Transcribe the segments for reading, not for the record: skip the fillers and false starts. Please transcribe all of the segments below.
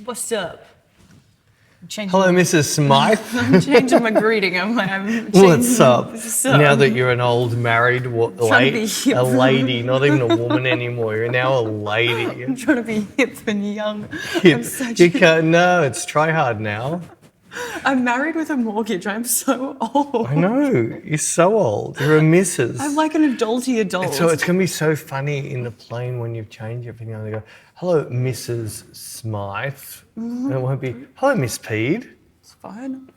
What's up? Hello, Mrs. Smythe. I'm changing my greeting. I'm What's up? What's up? Now that you're an old married lady, not even a woman anymore. You're now a lady. I'm trying to be hip and young. Hip. You can't. No, it's try hard now. I'm married with a mortgage. I'm so old. I know. You're so old. You're a Mrs. I'm like an adulty adult. So it's going to be so funny in the plane when you've changed everything. They go, hello, Mrs. Smythe. And it won't be, hello, Miss Peed. It's fine.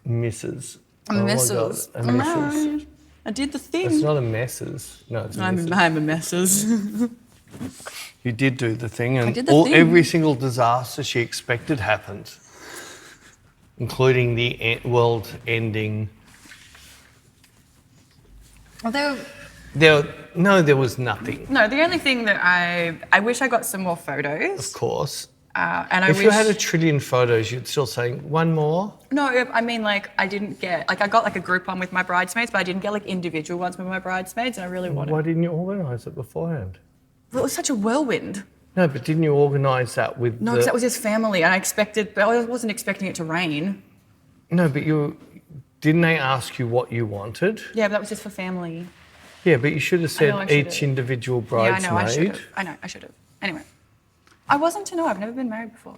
Mrs. Mrs. Oh my God, a Mrs. I did the thing. It's not a Mrs. No, it's a Mrs. I'm a Mrs. You did do the thing, and I did the thing. Every single disaster she expected happened, including the world-ending. Although, there was nothing. no, the only thing that I wish I got some more photos. Of course. And I If wish you had 1 trillion photos, you'd still say one more. No, I mean, like, I didn't get, like, I got, like, a group one with my bridesmaids, but I didn't get, like, individual ones with my bridesmaids, and I really wanted. Why didn't you organise it beforehand? Well, it was such a whirlwind. No, but didn't you organise that with No, because that was his family, and but I wasn't expecting it to rain. No, but didn't they ask you what you wanted? Yeah, but that was just for family. Yeah, but you should have I know I said should each have. individual Yeah, bridesmaid. I know, I should have. Anyway, I wasn't to know. I've never been married before.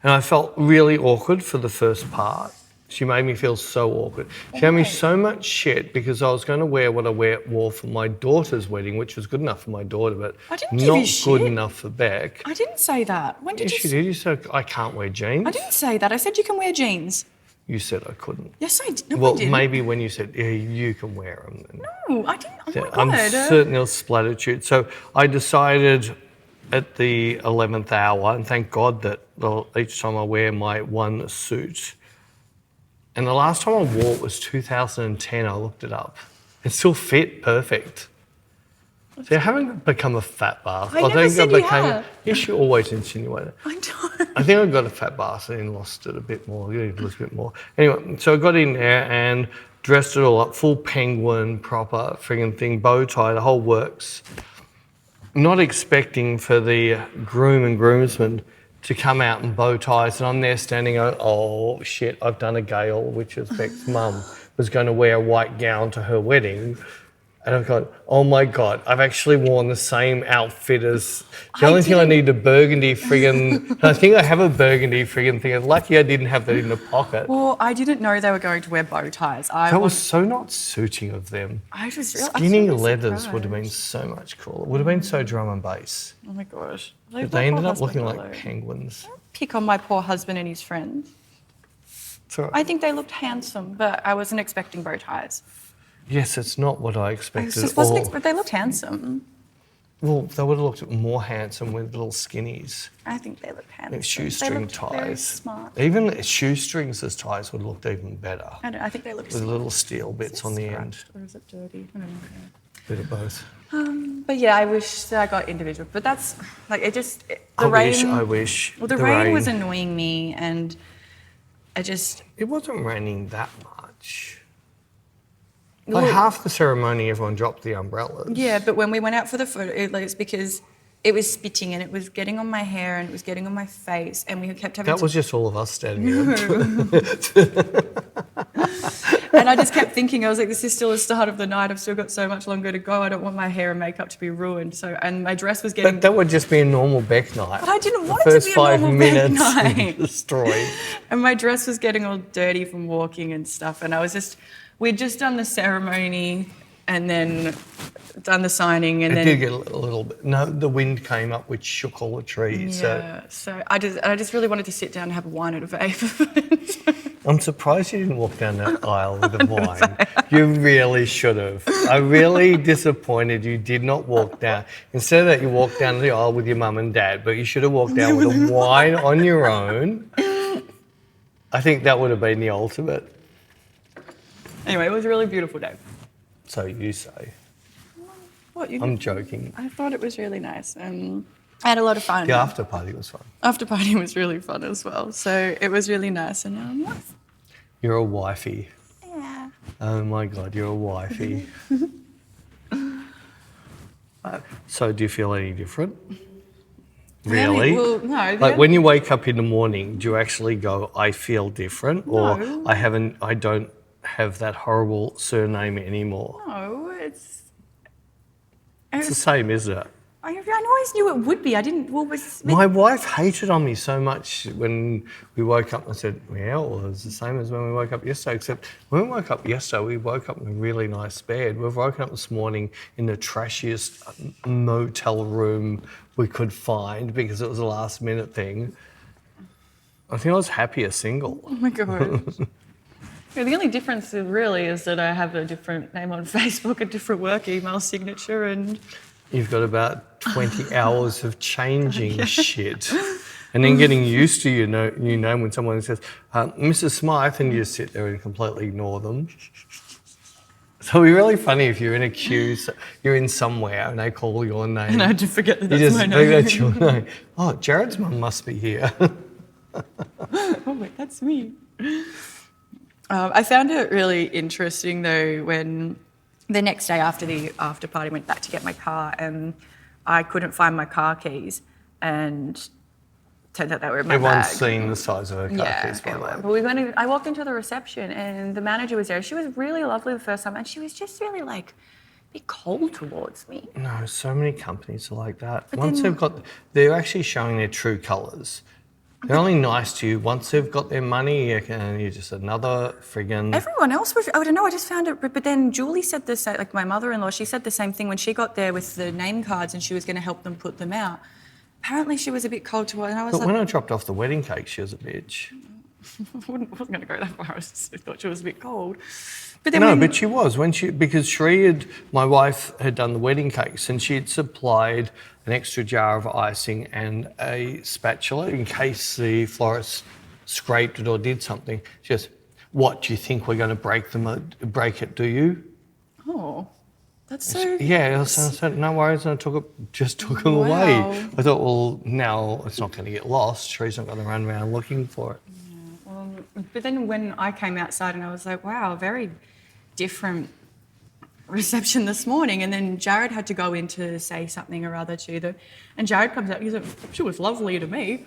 And I felt really awkward for the first part. She made me feel so awkward. She gave me so much shit because I was going to wear what I wore for my daughter's wedding, which was good enough for my daughter, but I didn't give not you shit. good enough for Beck. I didn't say that. When did Yes, you? you did. You said I can't wear jeans. I didn't say that. I said you can wear jeans. You said I couldn't. Yes, I did. No, Well, I didn't. maybe when you said, yeah, you can wear them. No, I didn't. Oh my God. I'm certain it was splatitude. So I decided at the 11th hour, and thank God that each time I wear my one suit. And the last time I wore it was 2010. I looked it up. It still fit perfect. See, I haven't become a fat bastard. I never said you have. Yes, you always insinuate it. I don't. I think I got a fat bastard and lost it a bit more, a little bit more. Anyway, so I got in there and dressed it all up, full penguin, proper friggin' thing, bow tie, the whole works. Not expecting for the groom and groomsmen to come out in bow ties, and I'm there standing going, oh shit, I've done a Gail, which is Beck's mum, was going to wear a white gown to her wedding. And I've gone, oh my God, I've actually worn the same outfit as, the only thing I need a burgundy friggin', I think I have a burgundy friggin' thing. I'm lucky I didn't have that in the pocket. Well, I didn't know they were going to wear bow ties. That was so not suiting of them. Skinny leathers would have been so much cooler. Would have been so drum and bass. Oh my gosh. But they ended up looking like penguins. Pick on my poor husband and his friends. It's all right. I think they looked handsome, but I wasn't expecting bow ties. Yes, it's not what I expected just at all. but they looked handsome. Well, they would have looked more handsome with little skinnies. I think they looked handsome. Like shoestring they looked very ties. smart. Even shoestrings as ties would have looked even better. I think they looked With smart. little steel bits on the end. Or is it dirty? I don't know. Bit of both. But yeah, I wish that I got individual. But that's like the I rain. wish. Well, the rain was annoying me, and It wasn't raining that much. Well, Like half the ceremony, everyone dropped the umbrellas. Yeah, but when we went out for the photo, it's because it was spitting and it was getting on my hair and it was getting on my face, and we kept having. That was just all of us standing there. And I just kept thinking, I was like, this is still the start of the night. I've still got so much longer to go. I don't want my hair and makeup to be ruined. So, and my dress was getting. But that would just be a normal Beck night. But I didn't want the it to first be a 5 normal Beck minutes night. destroyed. And my dress was getting all dirty from walking and stuff. And we'd just done the ceremony and then done the signing, and It then did get a little bit. No, the wind came up, which shook all the trees. yeah. So I just really wanted to sit down and have a wine at a vape. I'm surprised you didn't walk down that aisle with a wine. You really should have. I'm really disappointed you did not walk down. Instead of that, you walked down the aisle with your mum and dad, but you should have walked down with a wine on your own. I think that would have been the ultimate. Anyway, it was a really beautiful day. So you say. What, I'm joking. I thought it was really nice. I had a lot of fun. The after party was fun. After party was really fun as well. So it was really nice. And now I'm off. You're a wifey. Yeah. Oh my God, you're a wifey. So do you feel any different? Really? Well, no. Like when you wake up in the morning, do you actually go, I feel different? Or No. I don't have that horrible surname anymore? No, It's the same, isn't it? I always knew it would be. I didn't. Well, My wife hated on me so much when we woke up and I said, yeah, well, it was the same as when we woke up yesterday, except when we woke up yesterday, we woke up in a really nice bed. We've woken up this morning in the trashiest motel room we could find because it was a last minute thing. I think I was happier single. Oh my God. Yeah, the only difference really is that I have a different name on Facebook, a different work email signature, and You've got about 20 hours of changing shit and then getting used to your name when someone says, Mrs. Smythe, and you just sit there and completely ignore them. So it'd be really funny if you're in a queue, you're in somewhere and they call your name. and I just forget that You that's just my think name. that's your name. Oh, Jared's mum must be here. Oh wait, that's me. I found it really interesting though when the next day after the after party went back to get my car and I couldn't find my car keys and turned out they were in my Everyone's bag. seen the size of her car keys, by the way. But I walked into the reception and the manager was there. She was really lovely the first time and she was just really like a bit cold towards me. No, so many companies are like that. But Once then- they're actually showing their true colours. They're only nice to you once they've got their money, and you're just another friggin'... Everyone else was, I don't know, I just found it, but then Julie said the same, like my mother-in-law, she said the same thing when she got there with the name cards and she was going to help them put them out. Apparently she was a bit cold to her and I was But like... when I dropped off the wedding cake, she was a bitch. I wasn't going to go that far, I thought she was a bit cold. But then No, when, but she was because my wife had done the wedding cakes and she had supplied an extra jar of icing and a spatula in case the florist scraped it or did something. She goes, "What do you think we're going to break it? Do you?" Oh, that's so... Yeah, I said, "No worries," and I just took it away. I thought, well, now it's not going to get lost. She's not going to run around looking for it. But then when I came outside and I was like, wow, very different reception this morning. And then Jared had to go in to say something or other to them. And Jared comes out, he's like, she was lovely to me.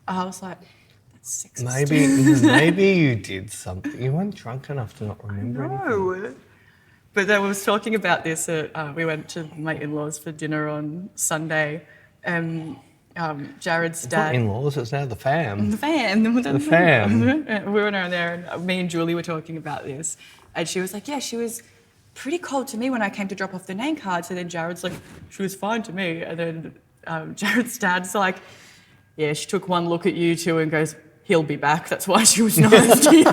I was like, that's sexist. Maybe you did something. You weren't drunk enough to not remember anything. No. But then we was talking about this. We went to my in-laws for dinner on Sunday. Jared's It's not dad... in-laws, it's now the fam. The fam. The fam. We went around there and me and Julie were talking about this. And she was like, yeah, she was pretty cold to me when I came to drop off the name cards. And then Jared's like, she was fine to me. And then Jared's dad's like, yeah, she took one look at you two and goes, he'll be back. That's why she was nice to you.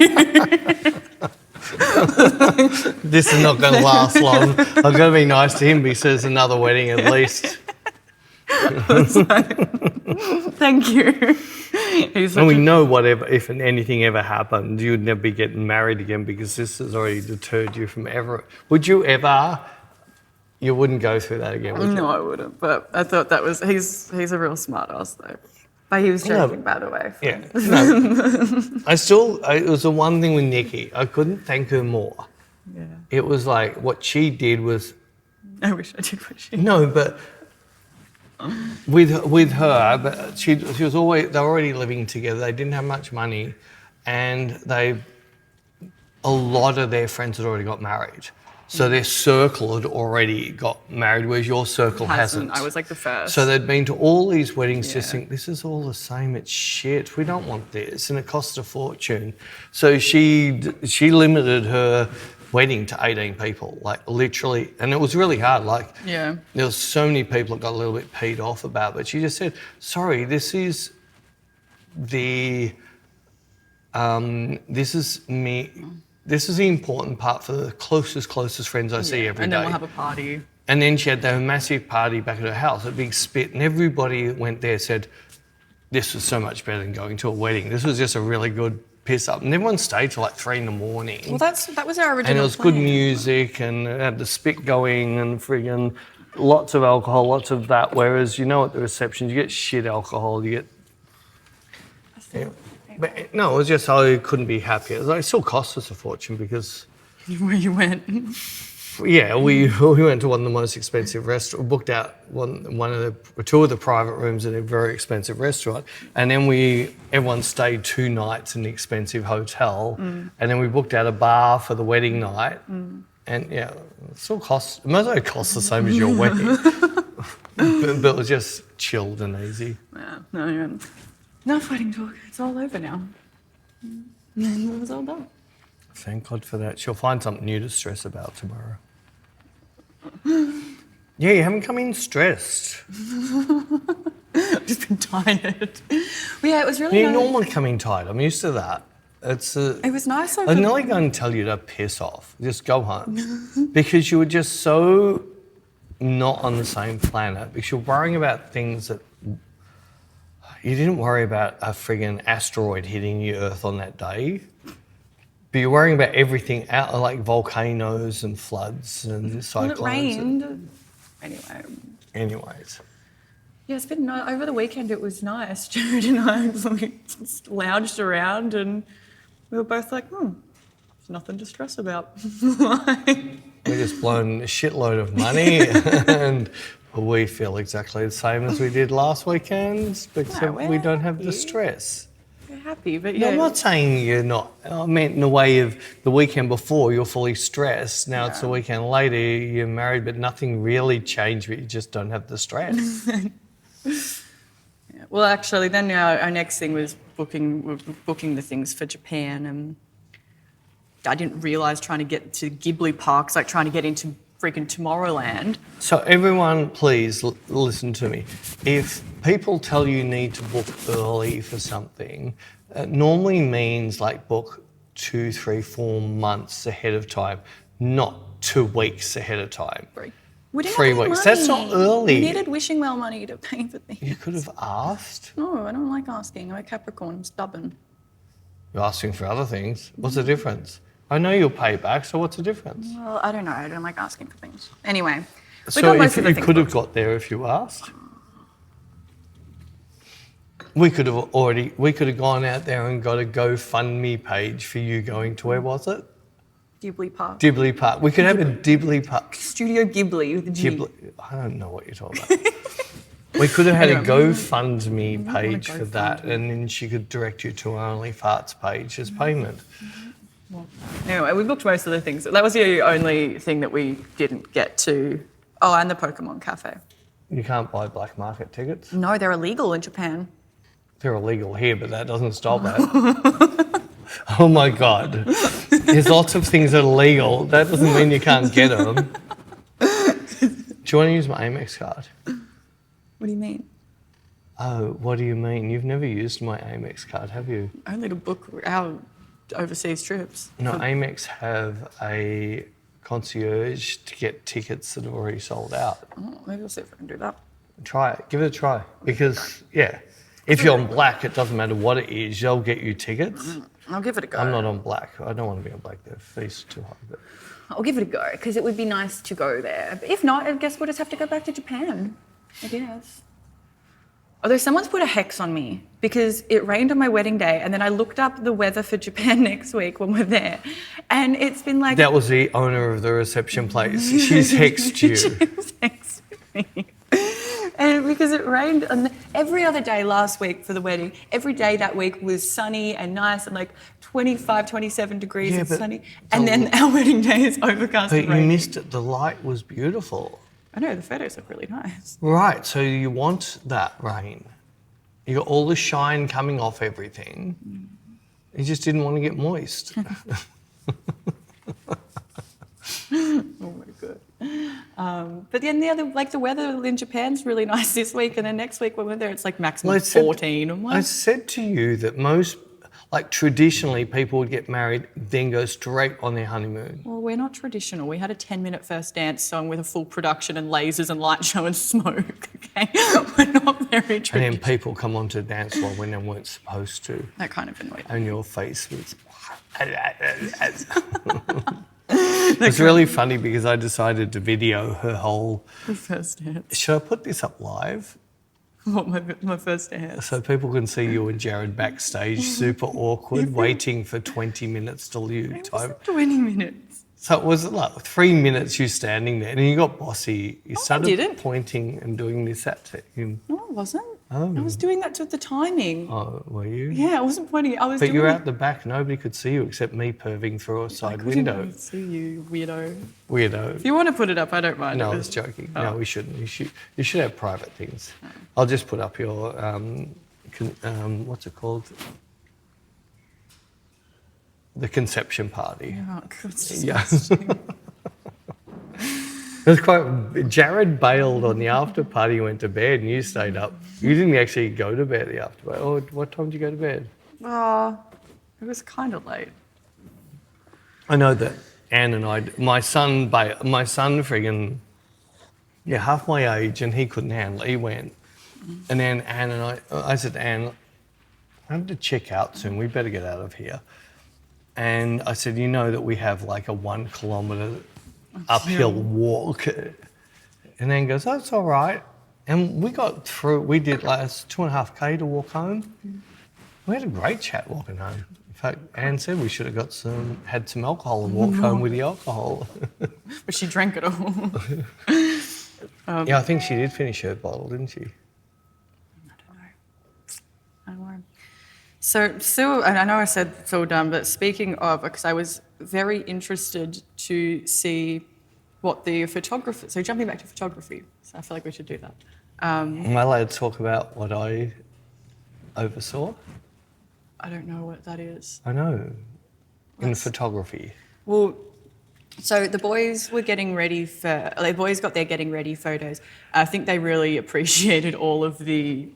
This is not going to last long. I'm going to be nice to him because there's another wedding at least. Thank you. And we know if anything ever happened, you'd never be getting married again because this has already deterred you from ever. Would you ever? You wouldn't go through that again, would you? No, I wouldn't. But I thought that was, he's a real smart ass though. But he was joking, by the way. Yeah. No. It was the one thing with Nikki. I couldn't thank her more. Yeah. It was like what she did was... I wish I did what she did. No, but with her, but she was always... They were already living together. They didn't have much money. And a lot of their friends had already got married. So their circle had already got married, whereas your circle hasn't. I was like the first. So they'd been to all these weddings, just think, this is all the same, it's shit, we don't want this, and it costs a fortune. So she limited her wedding to 18 people, like literally, and it was really hard. Like, yeah, there was so many people that got a little bit peed off about it, but she just said, sorry, this is me. This is the important part for the closest friends I see every day. And then we'll have a party. And then she had a massive party back at her house, a big spit, and everybody went there said, this was so much better than going to a wedding. This was just a really good piss up. And everyone stayed till like 3 a.m. Well, that was our original And it was plan. good music and it had the spit going and friggin' lots of alcohol, lots of that. Whereas, you know, at the receptions, you get shit alcohol, you get... Yeah. But no, it was just I couldn't be happier. It still cost us a fortune because... Where you went. Yeah, we went to one of the most expensive restaurants, booked out two of the private rooms in a very expensive restaurant, and then everyone stayed 2 nights in the expensive hotel, and then we booked out a bar for the wedding night, and yeah, it still costs the same as your wedding, but it was just chilled and easy. Yeah, no, enough wedding talk. It's all over now. It was all done. Thank God for that. She'll find something new to stress about tomorrow. Yeah, you haven't come in stressed. I've just been tired. Well, yeah, it was really You nice. normally come in tired. I'm used to that. It was nice. I'm nearly going to tell you to piss off. Just go home. Because you were just so not on the same planet. Because you're worrying about things that... You didn't worry about a friggin' asteroid hitting the Earth on that day. But you're worrying about everything out, like volcanoes and floods and cyclones. Well, it rained. Anyways. Yeah, it's been nice. Over the weekend it was nice. Jared and I just lounged around and we were both like, there's nothing to stress about. We're just blown a shitload of money and we feel exactly the same as we did last weekend, except we don't have the stress. We're happy, but No, yeah. I'm not saying you're not. I meant in the way of the weekend before, you're fully stressed. Now it's the weekend later, you're married, but nothing really changed, but you just don't have the stress. Yeah. Well, actually, then our next thing was booking the things for Japan, and I didn't realise trying to get to Ghibli parks, like trying to get into freaking Tomorrowland. So everyone, please listen to me. If people tell you need to book early for something, it normally means like book 2, 3, 4 months ahead of time, not 2 weeks ahead of time. We didn't 3 have any weeks. money. That's not early. We needed wishing well money to pay for things. You could have asked. No, I don't like asking. I'm a Capricorn. I'm stubborn. You're asking for other things. What's the difference? I know you'll pay back, so what's the difference? Well, I don't know. I don't like asking for things. Anyway, we So got if most of the you things could have booked. got there if you asked. We could have gone out there and got a GoFundMe page for you going to, where was it? Ghibli Park. Dibley Park. We could have a Dibley Park. Studio Ghibli with the G. Ghibli. I don't know what you're talking about. We could have had a GoFundMe want a page for that, and then she could direct you to our Only Farts page as payment. Anyway, we booked most of the things. That was the only thing that we didn't get to. Oh, and the Pokemon Cafe. You can't buy black market tickets. No, they're illegal in Japan. They're illegal here, but that doesn't stop that. Oh my God. There's lots of things that are legal. That doesn't mean you can't get them. Do you want to use my Amex card? What do you mean? Oh, what do you mean? You've never used my Amex card, have you? Only to book our overseas trips. No, Amex have a concierge to get tickets that are already sold out. Oh, maybe I'll see if I can do that. Try it. Give it a try. Because, yeah, if you're on black, it doesn't matter what it is. They'll get you tickets. I'll give it a go. I'm not on black. I don't want to be on black. The fees are too high. But I'll give it a go because it would be nice to go there. But if not, I guess we'll just have to go back to Japan. I guess. Although someone's put a hex on me because it rained on my wedding day and then I looked up the weather for Japan next week when we're there and it's been like... that was the owner of the reception place. She's hexed you. She's hexed me. And because it rained on every other day last week for the wedding, every day that week was sunny and nice and like 25, 27 degrees and sunny. And then our wedding day is overcast But and you rainy. missed it. The light was beautiful. I know, the photos look really nice. Right, so you want that rain. You got all the shine coming off everything. You just didn't want to get moist. Oh my God. But then the weather in Japan's really nice this week, and then next week when we're there, it's like maximum 14. I'm like, I said to you that most, like traditionally, people would get married, then go straight on their honeymoon. well, we're not traditional. We had a 10-minute first dance song with a full production and lasers and light show and smoke. Okay, we're not very And traditional. then people come onto the dance floor when they weren't supposed to. That kind of annoyed me. And your face was... It's really funny because I decided to video her whole... The first dance. Should I put this up live? What, my first dance? So people can see you and Jared backstage, super awkward, waiting for 20 minutes till you It time. wasn't 20 minutes. So it was like 3 minutes you standing there, and you got bossy. You started didn't. pointing and doing this at him. No, I wasn't. Oh. I was doing that to the timing. Oh, were you? Yeah, I wasn't pointing. I was. But doing you were it. out the back. Nobody could see you except me perving through a I side couldn't window. even see you, weirdo. Weirdo. If you want to put it up, I don't mind. No, I It was joking. Oh. No, we shouldn't. You should have private things. I'll just put up your what's it called? The conception party. Oh, God, it's Yeah. disgusting. It was quite. Jared bailed on the after party, went to bed, and you stayed up. You didn't actually go to bed the after party. Oh, what time did you go to bed? It was kind of late. I know that Anne and I, my son friggin', half my age, and he couldn't handle it. He went. And then Anne and I said to Anne, I have to check out soon. We better get out of here. And I said, you know that we have like a 1 kilometre uphill walk. And Anne goes, oh, it's all right. And we got through, we did like 2.5K to walk home. We had a great chat walking home. In fact, Anne said we should have had some alcohol and walked home with the alcohol. But she drank it all. Yeah, I think she did finish her bottle, didn't she? I don't know. So, still, and I know I said it's all done, but speaking of, because I was very interested to see what the photographer, so jumping back to photography, so I feel like we should do that. Am I allowed to talk about what I oversaw? I don't know what that is. I know. In photography. Well, so the boys were getting ready for, the boys got their getting ready photos. I think they really appreciated all of the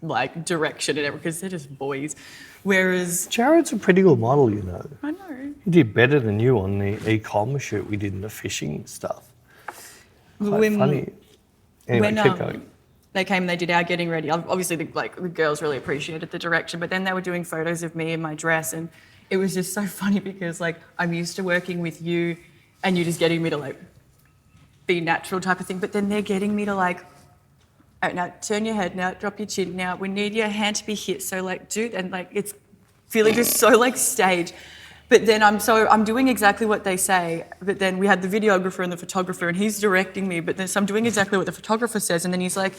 like direction and everything because they're just boys. Whereas Jared's a pretty good model, you know. I know. He did better than you on the e-com shoot we did in the fishing stuff. Quite funny. Anyway, when, keep going. They came and they did our getting ready. Obviously, the girls really appreciated the direction, but then they were doing photos of me in my dress, and it was just so funny because like I'm used to working with you, and you're just getting me to like be natural type of thing, but then they're getting me to like, oh, now turn your head, now drop your chin, now we need your hand to be hit, so like do, and like it's feeling just so like staged. But then I'm doing exactly what they say, but then we had the videographer and the photographer and he's directing me, but then so I'm doing exactly what the photographer says, and then he's like,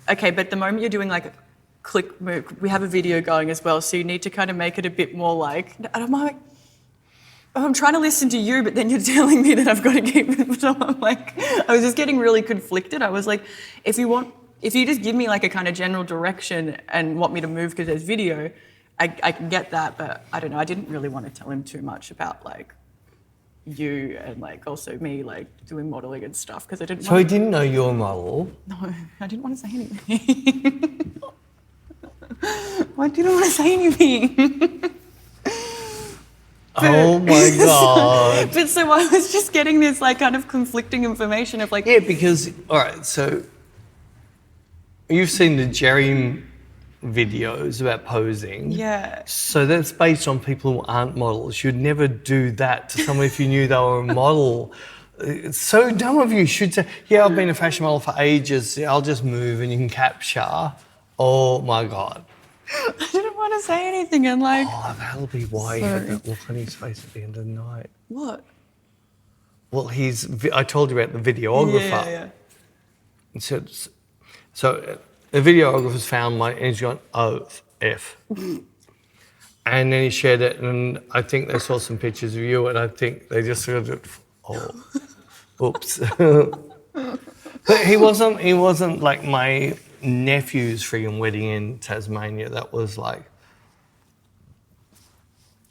okay, but the moment you're doing like a click move, we have a video going as well, so you need to kind of make it a bit more like, and I'm like, I'm trying to listen to you, but then you're telling me that I've got to keep it. So I'm like, I was just getting really conflicted. I was like, if you just give me like a kind of general direction and want me to move because there's video, I can get that, but I don't know. I didn't really want to tell him too much about like you and like also me like doing modelling and stuff because I didn't. So he didn't know you were a model? No, I didn't want to say anything. I didn't want to say anything. Oh my God. But so I was just getting this like kind of conflicting information of like... Yeah, because, all right, so you've seen the Jerry videos about posing. Yeah. So that's based on people who aren't models. You'd never do that to someone if you knew they were a model. It's so dumb of you. You should say, yeah, I've been a fashion model for ages. Yeah, I'll just move and you can capture. Oh my God. I didn't want to say anything and like... Oh, that'll be why he had that look on his face at the end of the night. What? Well, I told you about the videographer. Yeah. And so the videographer's found and he's gone, oh, F. And then he shared it, and I think they saw some pictures of you, and I think they just sort of, oh, oops. But he wasn't like my nephew's friggin' wedding in Tasmania. That was like,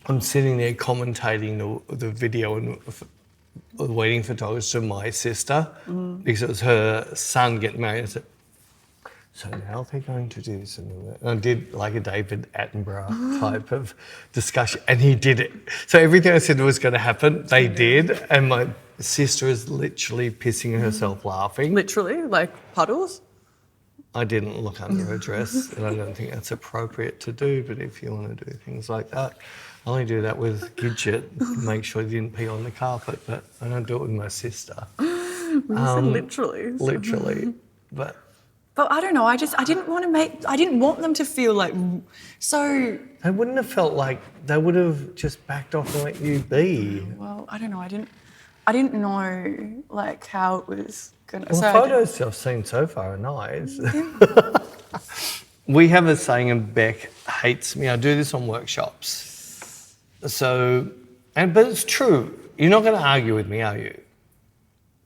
I'm sitting there commentating the video and the wedding photographer to my sister because it was her son getting married. I said, so now they're going to do this and that. And I did like a David Attenborough type of discussion, and he did it. So everything I said was going to happen, they did, and my sister is literally pissing herself laughing. Literally? Like puddles? I didn't look under her dress, and I don't think that's appropriate to do, but if you want to do things like that, I only do that with Gidget, make sure he didn't pee on the carpet, but I don't do it with my sister. You said literally. Literally, But I don't know, I didn't want them to feel like, so... They wouldn't have felt like, they would have just backed off and let you be. Well, I don't know, I didn't I didn't know like how it was gonna. Well, so the I did- photos I've seen so far are nice. We have a saying, and Bec hates me. I do this on workshops. So, but it's true. You're not going to argue with me, are you?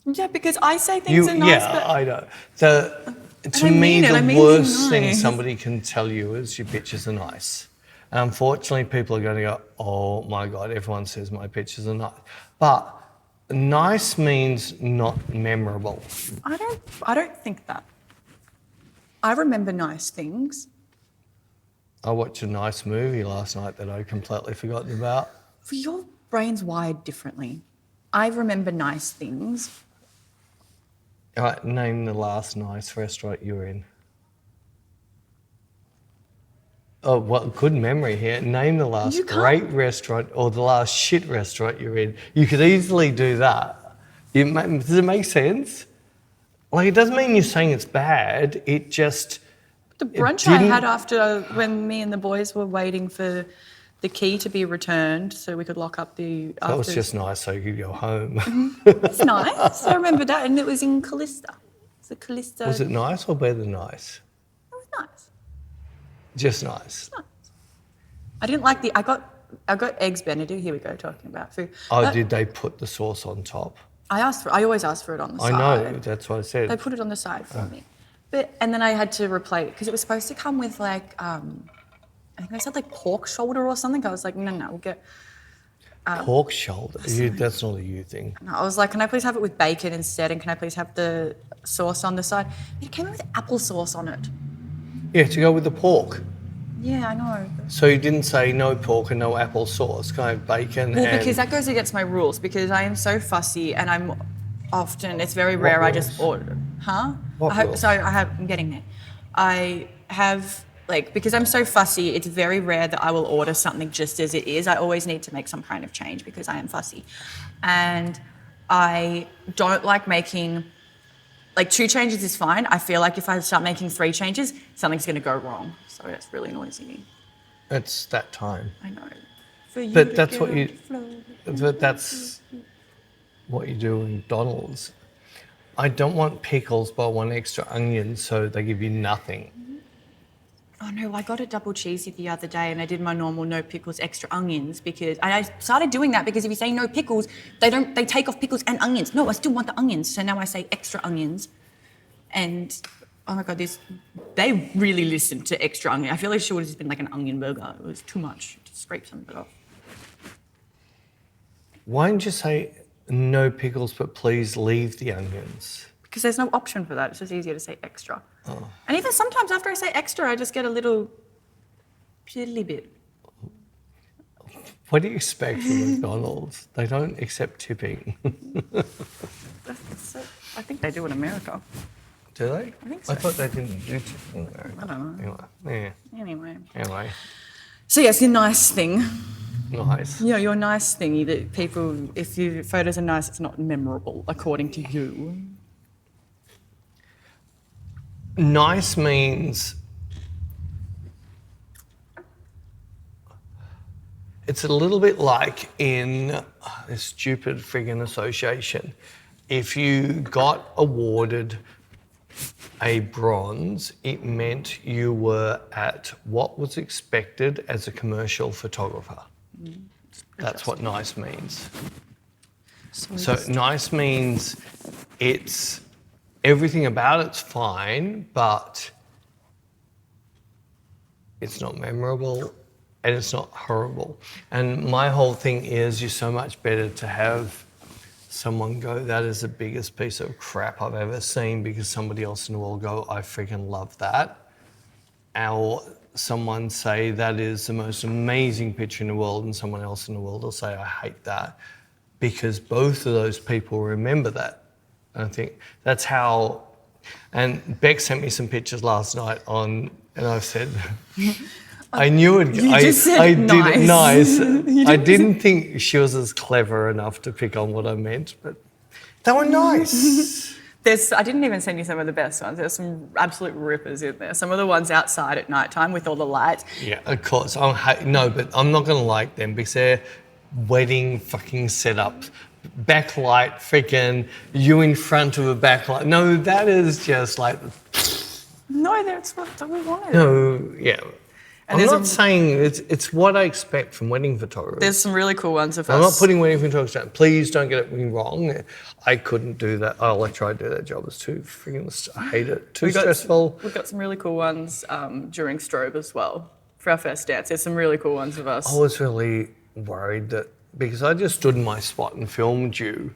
Yeah, because I say things are nice, Yeah, but I know. To I me, mean it. I the mean worst they're thing nice. somebody can tell you is your pictures are nice. And unfortunately, people are going to go, oh my God, everyone says my pictures are nice. But nice means not memorable. I don't think that. I remember nice things. I watched a nice movie last night that I'd completely forgotten about. For your brain's wired differently. I remember nice things. All right, name the last nice restaurant you were in. Oh, what good memory here. Name the last You can't- great restaurant or the last shit restaurant you're in. You could easily do that. Does it make sense? Like, it doesn't mean you're saying it's bad. It just... The brunch I didn't- had after when me and the boys were waiting for the key to be returned so we could lock up the... That was just nice so you could go home. It's nice. I remember that, and it was in Callista. It's a Callista. Was it nice or better than nice? It was nice. Just nice. Nice. I didn't like I got eggs Benedict. Here we go, talking about food. Oh, did they put the sauce on top? I always ask for it on the I side. know, that's what I said. They put it on the side for me. And then I had to replace it because it was supposed to come with like, I think they said like pork shoulder or something. I was like, no, we'll get... Pork shoulder. That's not a you thing. No, I was like, can I please have it with bacon instead? And can I please have the sauce on the side? It came with applesauce on it. Yeah, to go with the pork. Yeah, I know. So you didn't say no pork and no apple sauce, kind of bacon Well, and... because that goes against my rules because I am so fussy and it's very rare I just rules? order. Huh? What rules? I'm getting there. I have, because I'm so fussy, it's very rare that I will order something just as it is. I always need to make some kind of change because I am fussy. And I don't like making, 2 changes is fine. I feel like if I start making 3 changes, something's going to go wrong. So it's really noisy. It's that time. I know. For you But to that's what go you... to flow. But that's what you do in McDonald's. I don't want pickles, but I want extra onions, so they give you nothing. Oh no, I got a double cheesy the other day and I did my normal no pickles, extra onions and I started doing that because if you say no pickles, they take off pickles and onions. No, I still want the onions. So now I say extra onions. And oh my God, they really listened to extra onion. I feel like it should have just been like an onion burger. It was too much to scrape some of it off. Why didn't you say no pickles, but please leave the onions? Because there's no option for that. It's just easier to say extra. Oh. And even sometimes after I say extra, I just get a little piddly bit. What do you expect from McDonald's? They don't accept tipping. I think they do in America. Do they? I think so. I thought they didn't do tipping there. I don't know. Anyway. So yes, your nice thing. Nice. Yeah, your nice thingy that people, if your photos are nice, it's not memorable, according to you. Nice means it's a little bit like in this stupid friggin' association. If you got awarded a bronze, it meant you were at what was expected as a commercial photographer. That's what nice means. So nice means it's everything about it's fine, but it's not memorable and it's not horrible. And my whole thing is you're so much better to have someone go, that is the biggest piece of crap I've ever seen, because somebody else in the world go, I freaking love that. Or someone say, that is the most amazing picture in the world, and someone else in the world will say, I hate that, because both of those people remember that. And I think that's how, and Bec sent me some pictures last night and I said, I knew it. You just said I did it nice. nice. I didn't think she was as clever enough to pick on what I meant, but they were nice. I didn't even send you some of the best ones. There's some absolute rippers in there. Some of the ones outside at nighttime with all the lights. Yeah, of course. No, but I'm not going to like them because they're wedding fucking setups. backlight, freaking you in front of a backlight. No, that is just like... No, that's what we wanted. No, yeah. And I'm not saying it's what I expect from wedding photographers. There's some really cool ones of us. I'm not putting wedding photographers down. Please don't get it wrong. I couldn't do that. Oh, I tried to do that job. It was too freaking... I hate it. Too stressful. We've got some really cool ones during strobe as well for our first dance. There's some really cool ones of us. I was really worried that because I just stood in my spot and filmed you,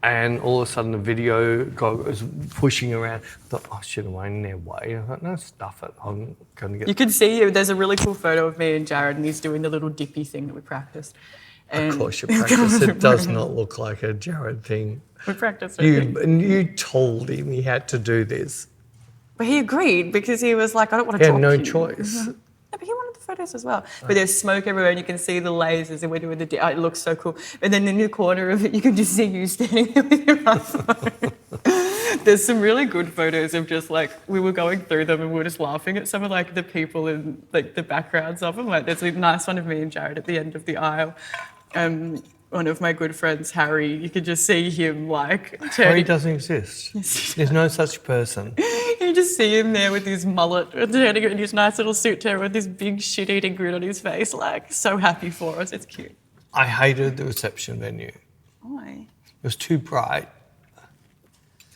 and all of a sudden the video guy was pushing around. I thought, oh, shit, am I in their way? I thought, no, stuff it. I'm going to get... You can see there's a really cool photo of me and Jared, and he's doing the little dippy thing that we practiced. And of course you practice. It does not look like a Jared thing. We practiced it. And you told him he had to do this. But he agreed because he was like, I don't want to He talk had no to you. choice. No, but he wanted the photos as well. But there's smoke everywhere and you can see the lasers and we're doing the... it looks so cool. And then in the corner of it, you can just see you standing there with your iPhone. There's some really good photos of just like, we were going through them and we were just laughing at some of like the people in like the backgrounds of them. Like there's a nice one of me and Jared at the end of the aisle. One of my good friends, Harry, you could just see him like... Harry doesn't exist. There's no such person. You just see him there with his mullet, turning in his nice little suit there with this big shit-eating grin on his face, like so happy for us. It's cute. I hated the reception venue. Why? It was too bright.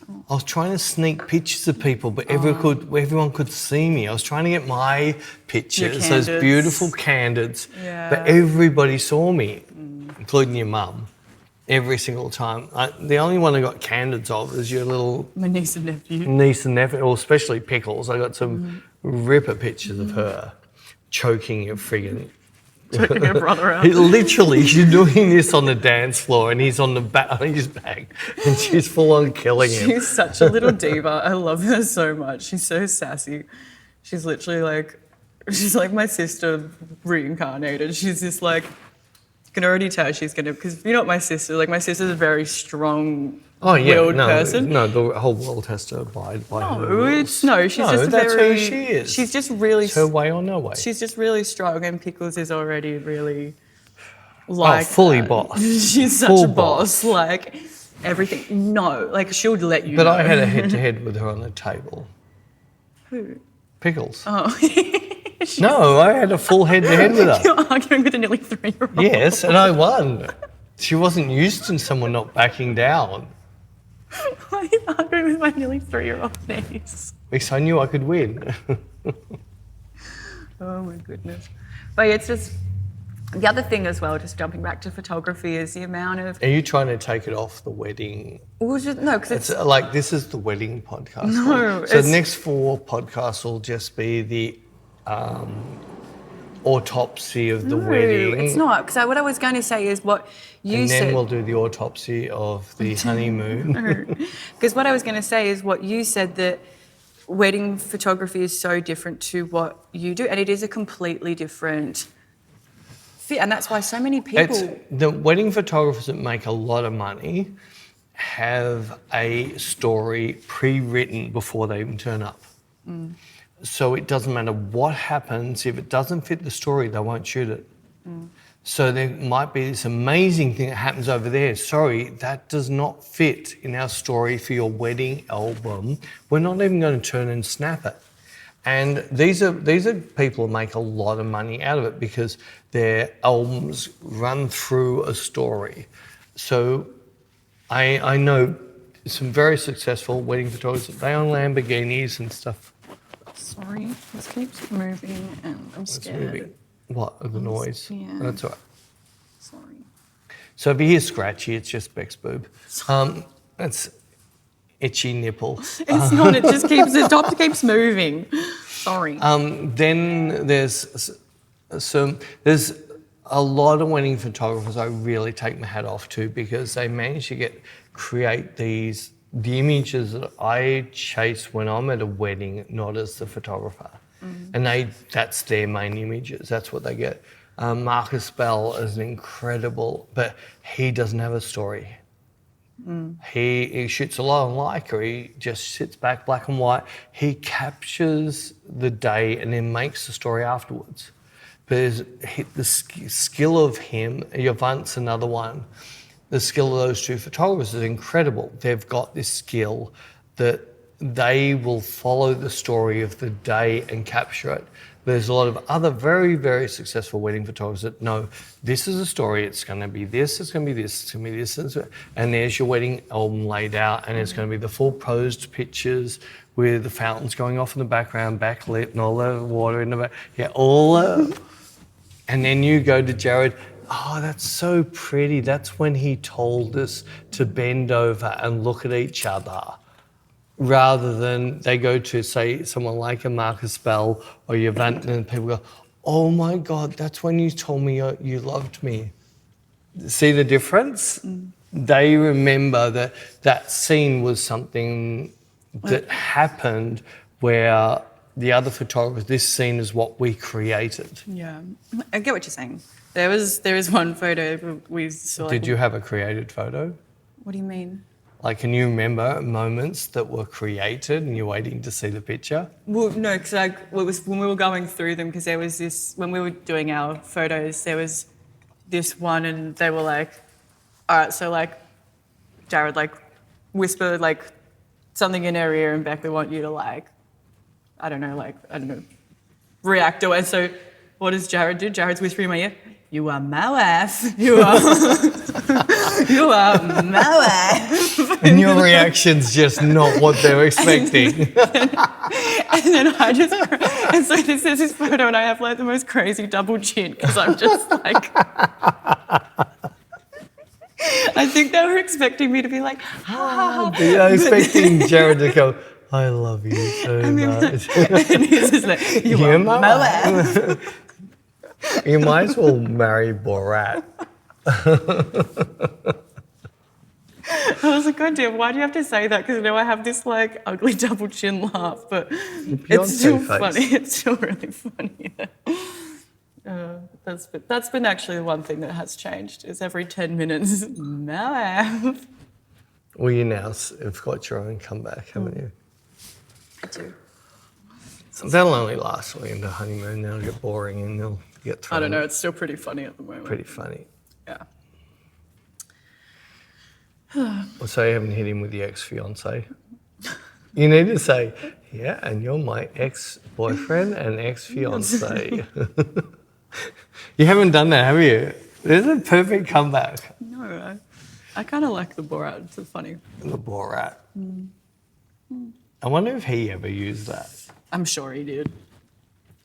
I was trying to sneak pictures of people, but everyone could see me. I was trying to get my pictures, those beautiful candids, but everybody saw me, including your mum, every single time. The only one I got candids of is your little... My niece and nephew. Niece and nephew, or especially Pickles. I got some ripper pictures of her choking your friggin'... Choking her brother out. Literally, she's doing this on the dance floor and he's on the back, on his back, and she's full on killing him. She's such a little diva. I love her so much. She's so sassy. She's literally like, she's like my sister reincarnated. She's just like, you can already tell she's gonna, because you know what my sister's a very strong-willed person. No, the whole world has to abide by her rules. She's just that's very... who she is. She's just really... It's her way or no way. She's just really strong, and Pickles is already really like... fully that. boss. She's such Full a boss. Like, everything. No, like, she'll let you But know. I had a head-to-head with her on the table. Who? Pickles. Oh. No, I had a full head-to-head with her. You're arguing with a nearly 3-year-old. Yes, and I won. She wasn't used to someone not backing down. Why are you arguing with my nearly 3-year-old niece? Because I knew I could win. Oh my goodness. But it's just, the other thing as well, just jumping back to photography, is the amount of... Are you trying to take it off the wedding? No, because It's like, this is the wedding podcast. No, So the next 4 podcasts will just be the autopsy of the wedding. It's not. Because what I was going to say is what you said... And then we'll do the autopsy of the honeymoon. Because what I was going to say is what you said, that wedding photography is so different to what you do. And it is a completely different fit. And that's why so many people... The wedding photographers that make a lot of money have a story pre-written before they even turn up. So it doesn't matter what happens, if it doesn't fit the story, they won't shoot it. So there might be this amazing thing that happens over there. Sorry, that does not fit in our story for your wedding album. We're not even going to turn and snap it. And these are people who make a lot of money out of it because their albums run through a story. So I know some very successful wedding photographers. They own Lamborghinis and stuff. Sorry, this keeps moving and I'm scared. Moving. What? Of the noise? Yeah. That's all right. Sorry. So if you hear scratchy, it's just Bec's boob. That's itchy nipple. It's not, it just keeps, the top keeps moving. Sorry. Then there's a lot of wedding photographers I really take my hat off to because they manage to create the images that I chase when I'm at a wedding, not as the photographer. And that's their main images. That's what they get. Marcus Bell is incredible, but he doesn't have a story. He shoots a lot on Leica. He just sits back, black and white. He captures the day and then makes the story afterwards. But the skill of him, Yvonne's another one. the skill of those two photographers is incredible. They've got this skill that they will follow the story of the day and capture it. There's a lot of other very, very successful wedding photographers that know this is a story, it's going to be this, it's going to be this, it's going to be this, and there's your wedding album laid out, and it's going to be the full posed pictures with the fountains going off in the background, backlit, and all the water in the back. Yeah, all that. And then you go to Jared, oh, that's so pretty. That's when he told us to bend over and look at each other. Rather than they go to, say, someone like a Marcus Bell or Yvette, and people go, oh my God, that's when you told me you loved me. See the difference? They remember that that scene was something that happened where the other photographers, this scene is what we created. Yeah, I get what you're saying. There is one photo we saw. Did you have a created photo? What do you mean? Like, can you remember moments that were created and you're waiting to see the picture? Well, no, because it was when we were going through them, because there was this, when we were doing our photos, there was this one and they were like, all right, so like Jared like whispered like something in her ear and Beck, we want you to like, I don't know, react to it. So what does Jared do? Jared's whispering in my ear, you are my wife. You are, you are my wife. And your reaction's just not what they're expecting. And then I just, and so there's this photo and I have like the most crazy double chin because I'm just like, I think they were expecting me to be like, ha. They're expecting Jared to go, I love you so much. And he's just like, you are my wife. You might as well marry Borat. I was like, God damn, why do you have to say that? Because now I have this like ugly double chin laugh, but it's still funny. It's still really funny. That's been actually the one thing that has changed is every 10 minutes, no. Well, you now have got your own comeback, haven't you? I do. That'll only last till the end of honeymoon. They'll get boring and they'll get thrown. I don't know, it's still pretty funny at the moment. Pretty funny. Yeah. Well, so you haven't hit him with the ex-fiancé. You need to say, yeah, and you're my ex-boyfriend and ex-fiancé. You haven't done that, have you? This is a perfect comeback. No, I kind of like the Borat. It's funny. The Borat. I wonder if he ever used that. I'm sure he did.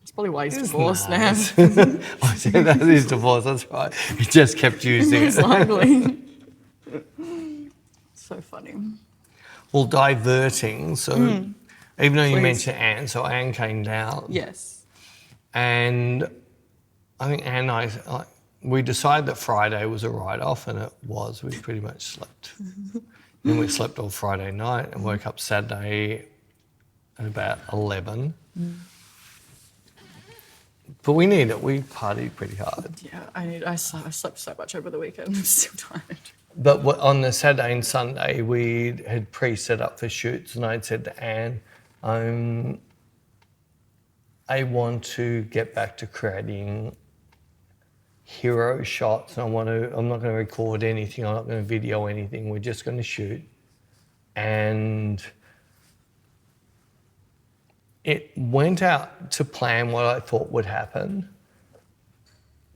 That's probably why he's divorced now. I said that he's divorced, that's right. He just kept using it. Most likely. So funny. Well, diverting, so even though you mentioned Anne, so Anne came down. Yes. And I think Anne and I, we decided that Friday was a write-off, and it was. We pretty much slept. Then we slept all Friday night and woke up Saturday at about 11. But we need it. We partied pretty hard. Yeah, I slept so much over the weekend. I'm still tired. But on the Saturday and Sunday, we had pre-set up for shoots, and I'd said to Anne, I want to get back to creating hero shots. I'm not going to record anything. I'm not going to video anything. We're just going to shoot. And it went out to plan what I thought would happen.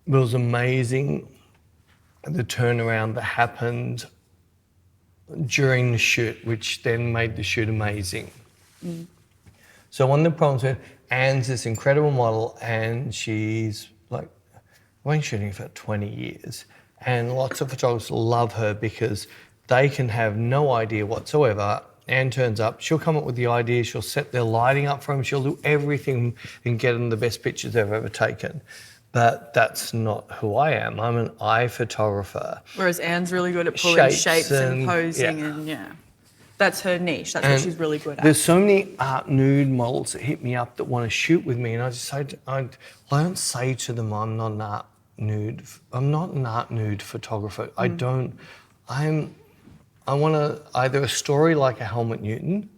It was amazing, the turnaround that happened during the shoot, which then made the shoot amazing. So one of the problems with Anne's this incredible model, and she's like, I've been shooting for 20 years, and lots of photographers love her because they can have no idea whatsoever. Anne turns up, she'll come up with the idea, she'll set their lighting up for them, she'll do everything and get them the best pictures they've ever taken. But that's not who I am. I'm an eye photographer. Whereas Anne's really good at pulling shapes and posing and that's her niche. That's what she's really good at. There's so many art nude models that hit me up that want to shoot with me, and I just say, I don't say to them, I'm not an art nude photographer. I want either a story like a Helmut Newton,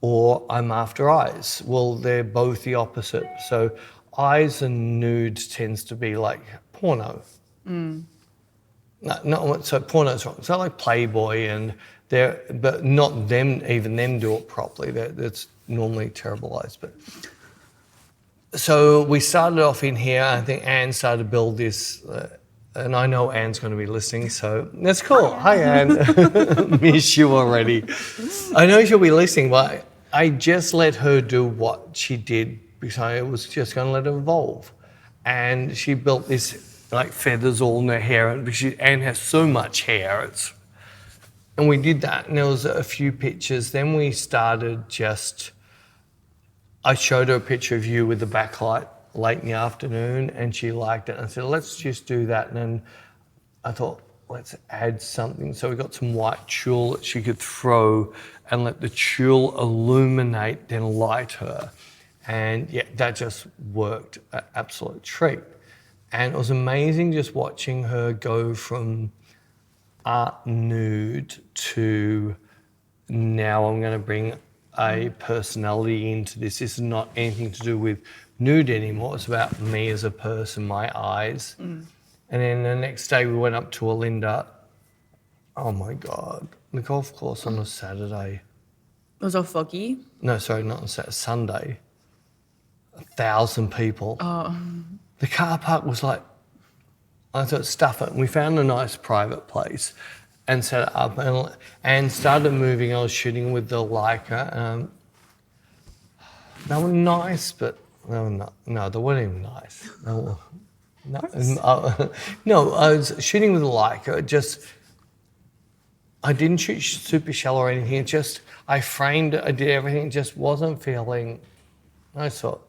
or I'm after eyes. Well, they're both the opposite. So eyes and nude tends to be like porno. No, so porno's wrong. It's not like Playboy and but not them, even them do it properly. That's normally terribilised. But so we started off in here. I think Anne started to build this, and I know Anne's going to be listening, so that's cool. Hi, Anne. Miss you already. I know she'll be listening, but I just let her do what she did because I was just going to let her evolve. And she built this like feathers all in her hair, and because Anne has so much hair, and we did that, and there was a few pictures. Then we started I showed her a picture of you with the backlight late in the afternoon, and she liked it. And I said, let's just do that. And then I thought, let's add something. So we got some white tulle that she could throw and let the tulle illuminate, then light her. And yeah, that just worked an absolute treat. And it was amazing just watching her go from art nude to now I'm going to bring a personality into this. This is not anything to do with nude anymore. It's about me as a person, my eyes. And then the next day we went up to Olinda. Oh my God, the golf course on a Saturday. It was all foggy. No, sorry, not on Saturday, Sunday. 1,000 people. Oh. The car park was like, I thought, stuff it. And we found a nice private place and set it up and started moving. I was shooting with the Leica. They were nice, but they were not. No, they weren't even nice. No, I was shooting with the Leica. I didn't shoot super shallow or anything. I framed it, I did everything. It just wasn't feeling. I thought,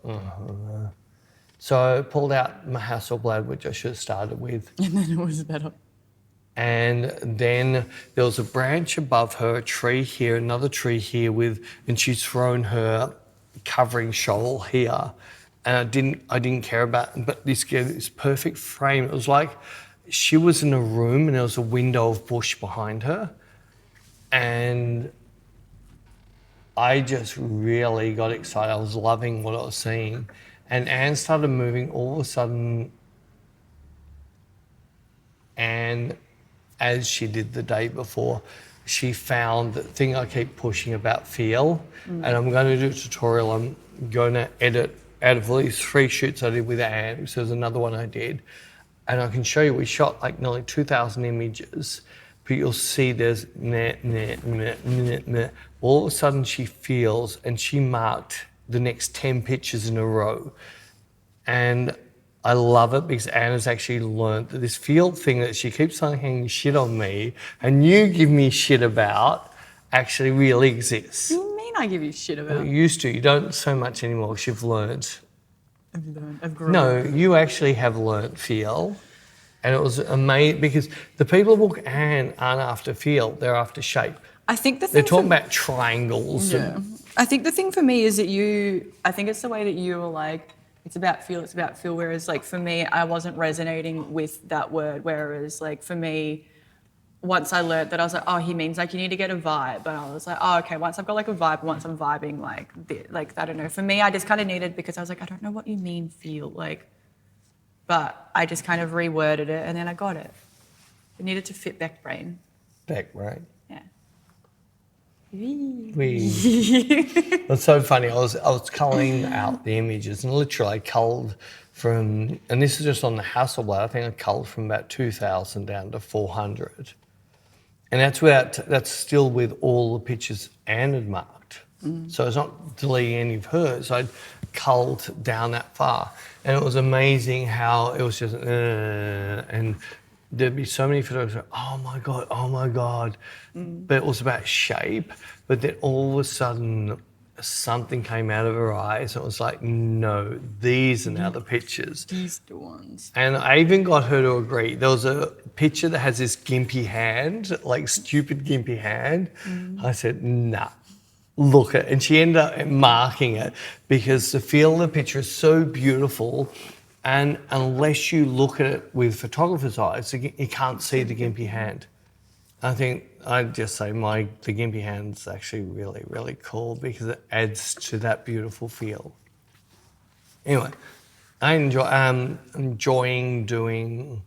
So I pulled out my Hasselblad, which I should have started with. And then it was better. And then there was a branch above her, a tree here, another tree here and she's thrown her covering shawl here. And I didn't care about it, but this gave this perfect frame. It was like she was in a room and there was a window of bush behind her. And I just really got excited. I was loving what I was seeing. And Anne started moving all of a sudden, and as she did the day before, she found the thing I keep pushing about feel. And I'm going to do a tutorial. I'm going to edit out of these 3 shoots I did with Anne, so there's another one I did. And I can show you, we shot like nearly 2,000 images, but you'll see there's all of a sudden she feels, and she marked the next 10 pictures in a row. And I love it because Anna's actually learned that this field thing that she keeps on hanging shit on me and you give me shit about actually really exists. What do you mean I give you shit about? Well, you used to. You don't so much anymore because you've learned. I've grown. No, you actually have learned feel. And it was amazing because the people who book Anne aren't after feel, they're after shape. I think they're talking about triangles. Yeah. I think the thing for me is that I think it's the way that you were like, it's about feel, whereas like for me, I wasn't resonating with that word, whereas like for me, once I learned that, I was like, oh, he means like you need to get a vibe. And I was like, oh, okay, once I've got like a vibe, once I'm vibing, like I don't know. For me, I just kind of needed, because I was like, I don't know what you mean feel, like, but I just kind of reworded it and then I got it. It needed to fit Bec brain. Bec brain. Yeah. It's so funny. I was colouring out the images and literally I culled from, and this is just on the Hasselblad, I think I culled from about 2,000 down to 400. And that's still with all the pictures Anne had marked. So it's not deleting any of hers. I'd culled down that far. And it was amazing how it was just, and there'd be so many photographers, oh my God. But it was about shape. But then all of a sudden, something came out of her eyes. And it was like, no, these are now the pictures. These are the ones. And I even got her to agree. There was a picture that has this gimpy hand, like stupid gimpy hand. I said, nah, look at it. And she ended up marking it because the feel of the picture is so beautiful. And unless you look at it with photographer's eyes, you can't see the gimpy hand. I think I'd just say the gimpy hand's actually really, really cool because it adds to that beautiful feel. Anyway, I'm enjoying doing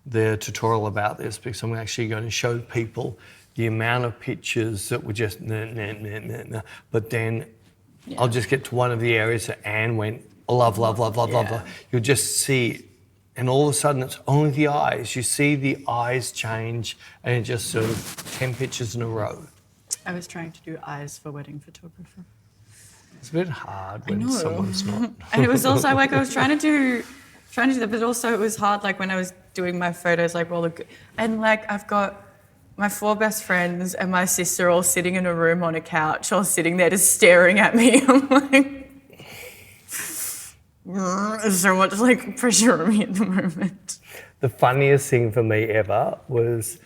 the tutorial about this because I'm actually going to show people the amount of pictures that were just nah. But then I'll just get to one of the areas that Anne went, love. You'll just see it. And all of a sudden, it's only the eyes. You see the eyes change and it just sort of 10 pictures in a row. I was trying to do eyes for wedding photographer. It's a bit hard when someone's not. And it was also like I was trying to do that, but also it was hard like when I was doing my photos, like and like I've got my 4 best friends and my sister all sitting in a room on a couch, all sitting there just staring at me. I'm like, there's so much like pressure on me at the moment. The funniest thing for me ever was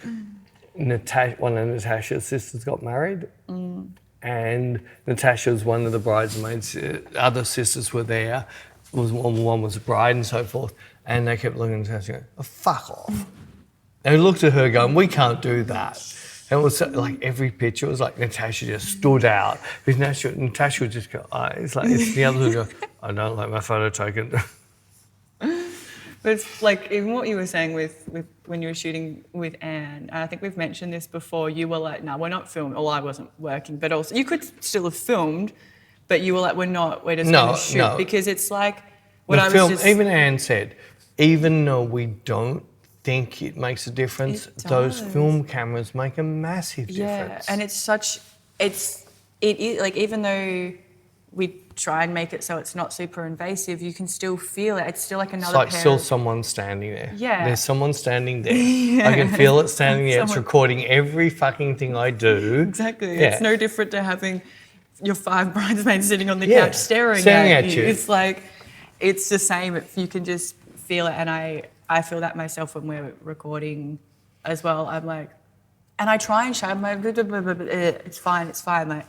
one of Natasha's sisters got married. And Natasha was one of the bridesmaids. Other sisters were there. One was a bride and so forth. And they kept looking at Natasha going, oh, fuck off. They looked at her going, we can't do that. And it was like every picture was like Natasha just stood out. Because Natasha would just go, it's the others would go, I don't like my photo taken. But it's like even what you were saying with when you were shooting with Anne, and I think we've mentioned this before, you were like, no, we're not filming. Well, I wasn't working, but also you could still have filmed, but you were like, we're just going to shoot. Because it's like even Anne said, even though we don't think it makes a difference, those film cameras make a massive difference. Yeah, and it is like even though we try and make it so it's not super invasive, you can still feel it. It's still like another pair. It's like still someone standing there. Yeah. There's someone standing there. Yeah. I can feel it standing there. It's recording every fucking thing I do. Exactly. Yeah. It's no different to having your 5 bridesmaids sitting on the couch staring at you. It's like, it's the same. You can just feel it. And I feel that myself when we're recording as well. I'm like, and I try and show, I'm like, it's fine. Like,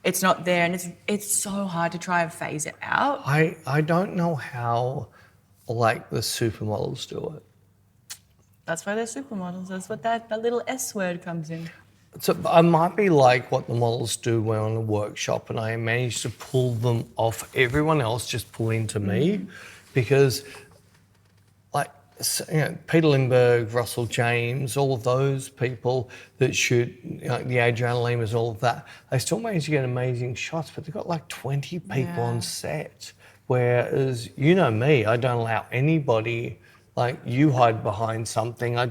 it's not there, and it's so hard to try and phase it out. I don't know how, like, the supermodels do it. That's why they're supermodels. That's what that little S word comes in. So I might be like what the models do when on a workshop, and I manage to pull them off everyone else, just pull into me, because, like, Peter Lindbergh, Russell James, all of those people that shoot, the Adriana Limas, all of that, they still manage to get amazing shots, but they've got like 20 people on set. Whereas, you know me, I don't allow anybody, like you hide behind something. I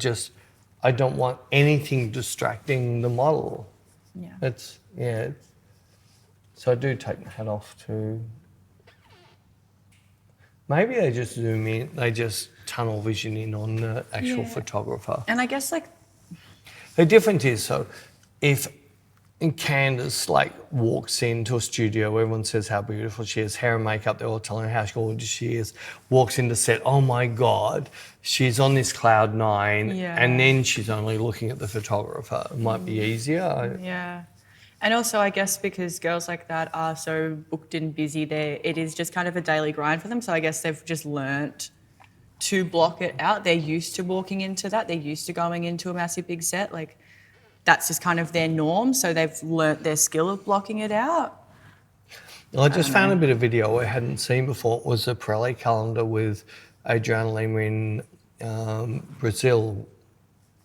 don't want anything distracting the model. Yeah. So I do take my hat off to, maybe they just zoom in, they just tunnel vision in on the actual photographer. And I guess like the difference is, so if Candace like walks into a studio, everyone says how beautiful she is, hair and makeup, they're all telling her how gorgeous she is, walks into set, oh my God, she's on this cloud 9, and then she's only looking at the photographer. It might be easier. Yeah. And also, I guess because girls like that are so booked and busy, it is just kind of a daily grind for them. So I guess they've just learnt to block it out. They're used to walking into that. They're used to going into a massive big set. Like, that's just kind of their norm. So they've learnt their skill of blocking it out. Well, I just found a bit of video I hadn't seen before. It was a Pirelli calendar with Adriana Lima in Brazil,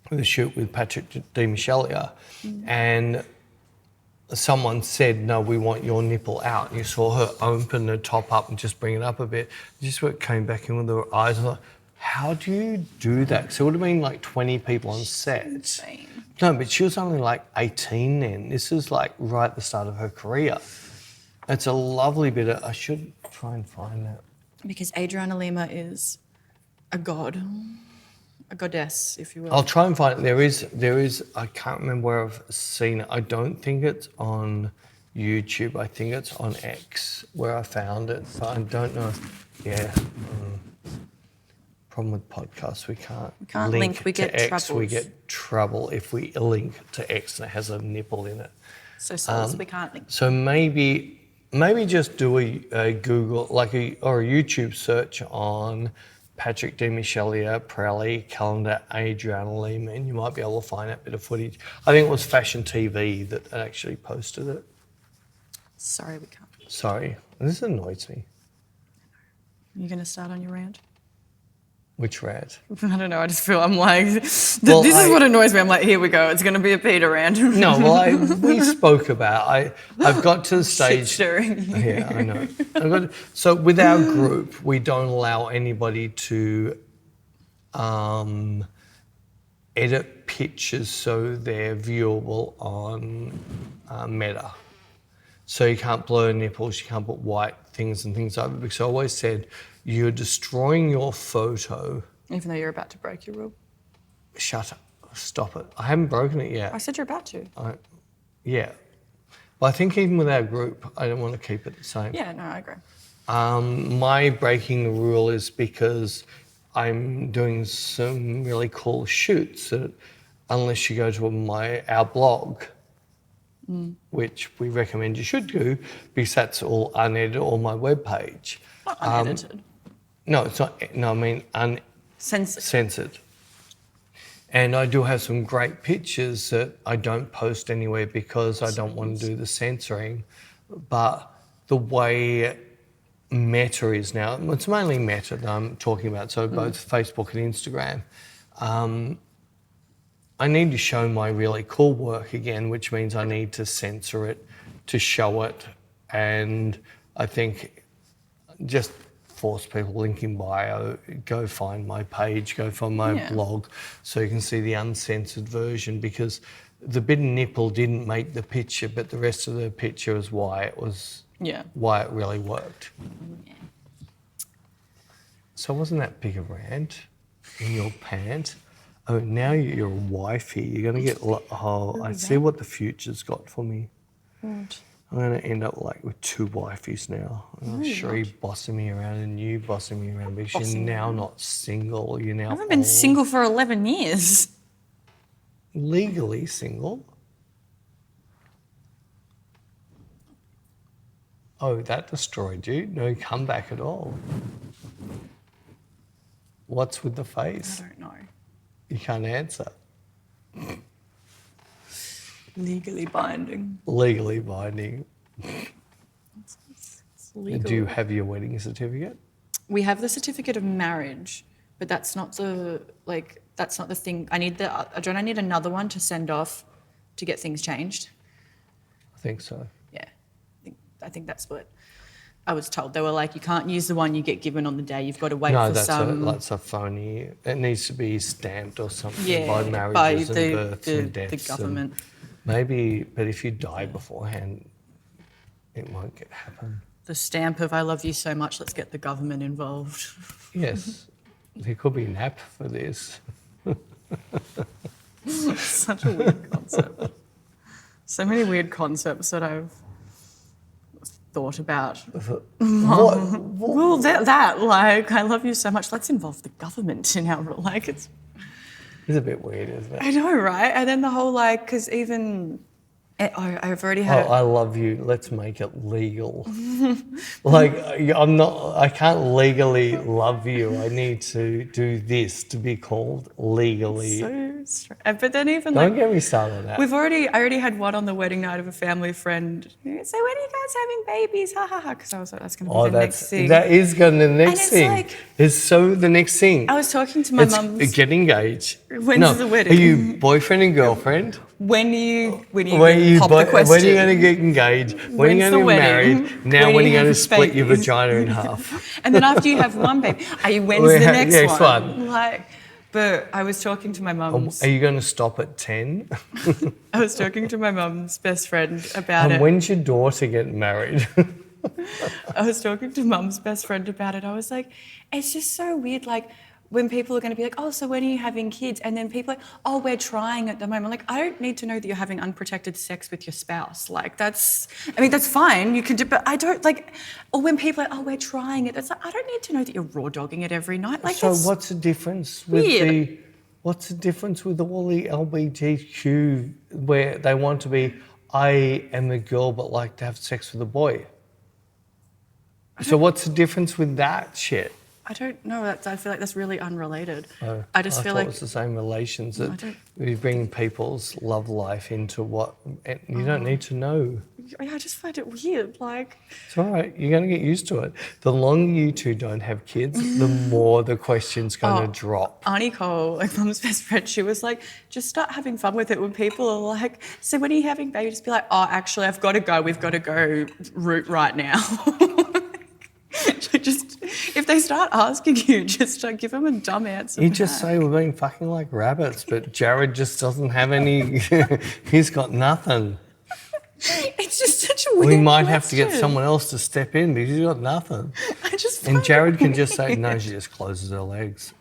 with a shoot with Patrick Di Michelia. And someone said, no, we want your nipple out. And you saw her open the top up and just bring it up a bit. Just came back in with her eyes. And like, how do you do that? So it would have been like 20 people on set. Insane. No, but she was only like 18 then. This is like right at the start of her career. It's a lovely bit of, I should try and find that. Because Adriana Lima is a god. A goddess, if you will. I'll try and find it. There is, I can't remember where I've seen it. I don't think it's on YouTube. I think it's on X where I found it, but I don't know. Problem with podcasts, we can't link we get to X. We get trouble if we link to X and it has a nipple in it. So we can't link. So maybe just do a Google, or a YouTube search on Patrick Di Michelia, Pirelli, calendar, Adriana Lima, and you might be able to find that bit of footage. I think it was Fashion TV that actually posted it. Sorry, we can't. Sorry, this annoys me. You going to start on your rant? Which rant? I don't know. I just feel I'm like, this Well, is what annoys me. I'm like, here we go. It's going to be a Peter rant. No, well, we spoke about. I've got to the stage. Shit-stirring. Yeah, I know. So with our group, we don't allow anybody to edit pictures so they're viewable on Meta. So you can't blur nipples, you can't put white things and things like that. Because I always said, you're destroying your photo. Even though you're about to break your rule. Shut up. Stop it. I haven't broken it yet. I said you're about to. Yeah. But I think even with our group, I don't want to keep it the same. Yeah, no, I agree. My breaking the rule is because I'm doing some really cool shoots that, unless you go to our blog, which we recommend you should do, because that's all unedited on my webpage. Not unedited. No, it's not. No, I mean censored. And I do have some great pictures that I don't post anywhere because I don't want to do the censoring. But the way Meta is now, it's mainly Meta that I'm talking about, so both Facebook and Instagram. I need to show my really cool work again, which means I need to censor it to show it. And I think just force people, link in bio, go find my page, go find my blog, so you can see the uncensored version, because the bit of nipple didn't make the picture, but the rest of the picture is why it really worked. Yeah. So wasn't that big a rant in your pant? Oh, now you're a wifey. You're going to get... I see what the future's got for me. What? I'm going to end up with two wifeys now. Sheree bossing me around and you bossing me around, because you're now not single. You're now I haven't been single for 11 years. Legally single? Oh, that destroyed you? No comeback at all. What's with the face? I don't know. You can't answer. Legally binding. Legally binding. It's legal. Do you have your wedding certificate? We have the certificate of marriage, but that's not the thing. I need I need another one to send off to get things changed. I think so. Yeah. I think that's what I was told. They were like, you can't use the one you get given on the day. You've got to wait for some... No, that's a phony... It needs to be stamped or something by marriages and births and deaths. The government. Maybe, but if you die beforehand, it won't happen. The stamp of I love you so much, let's get the government involved. Yes. There could be an app for this. Such a weird concept. So many weird concepts that I've thought about. What? Well, I love you so much. Let's involve the government in our it's a bit weird, isn't it? I know, right? And then the whole because even I've already had. I love you. Let's make it legal. I can't legally love you. I need to do this to be called legally. So strange. But then even don't get me started on that. I already had one on the wedding night of a family friend. So when are you guys having babies? Ha ha ha. Because I was like, that's going to be the next thing. That is going to be the next thing. It's the next thing. I was talking to my mum. Get engaged. When's the wedding? Are you boyfriend and girlfriend? When are you pop the question? When are you going to get engaged? When are you going to get married? Now when are you going to split your vagina in half? And then after you have one baby, when's the next one? But I was talking to my mum's... Are you going to stop at 10? I was talking to my mum's best friend about it. When's your daughter getting married? I was talking to mum's best friend about it. I was like, it's just so weird, when people are going to be like, oh, so when are you having kids? And then people are like, oh, we're trying at the moment. I don't need to know that you're having unprotected sex with your spouse. That's fine. You can do, but I don't or when people are like, oh, we're trying it. It's I don't need to know that you're raw dogging it every night. So what's the difference with what's the difference with all the LGBTQ where they want to be, I am a girl but like to have sex with a boy? So what's the difference with that shit? I don't know. I feel like that's really unrelated. Oh, I just feel like it's the same relations that we bring people's love life into what you don't need to know. I just find it weird. Like, It's all right. You're going to get used to it. The longer you two don't have kids, the more the question's going to drop. Auntie Cole, like Mum's best friend, she was like, just start having fun with it when people are like, so when are you having baby? Just be like, oh, actually, I've got to go. We've got to go root right now. Just, if they start asking you, just give them a dumb answer. You just say we're being fucking like rabbits, but Jared just doesn't have any, he's got nothing. It's just such a weird We might have to get question. someone else to step in because he's got nothing. I just And find Jared it can just say, weird. no, she just closes her legs.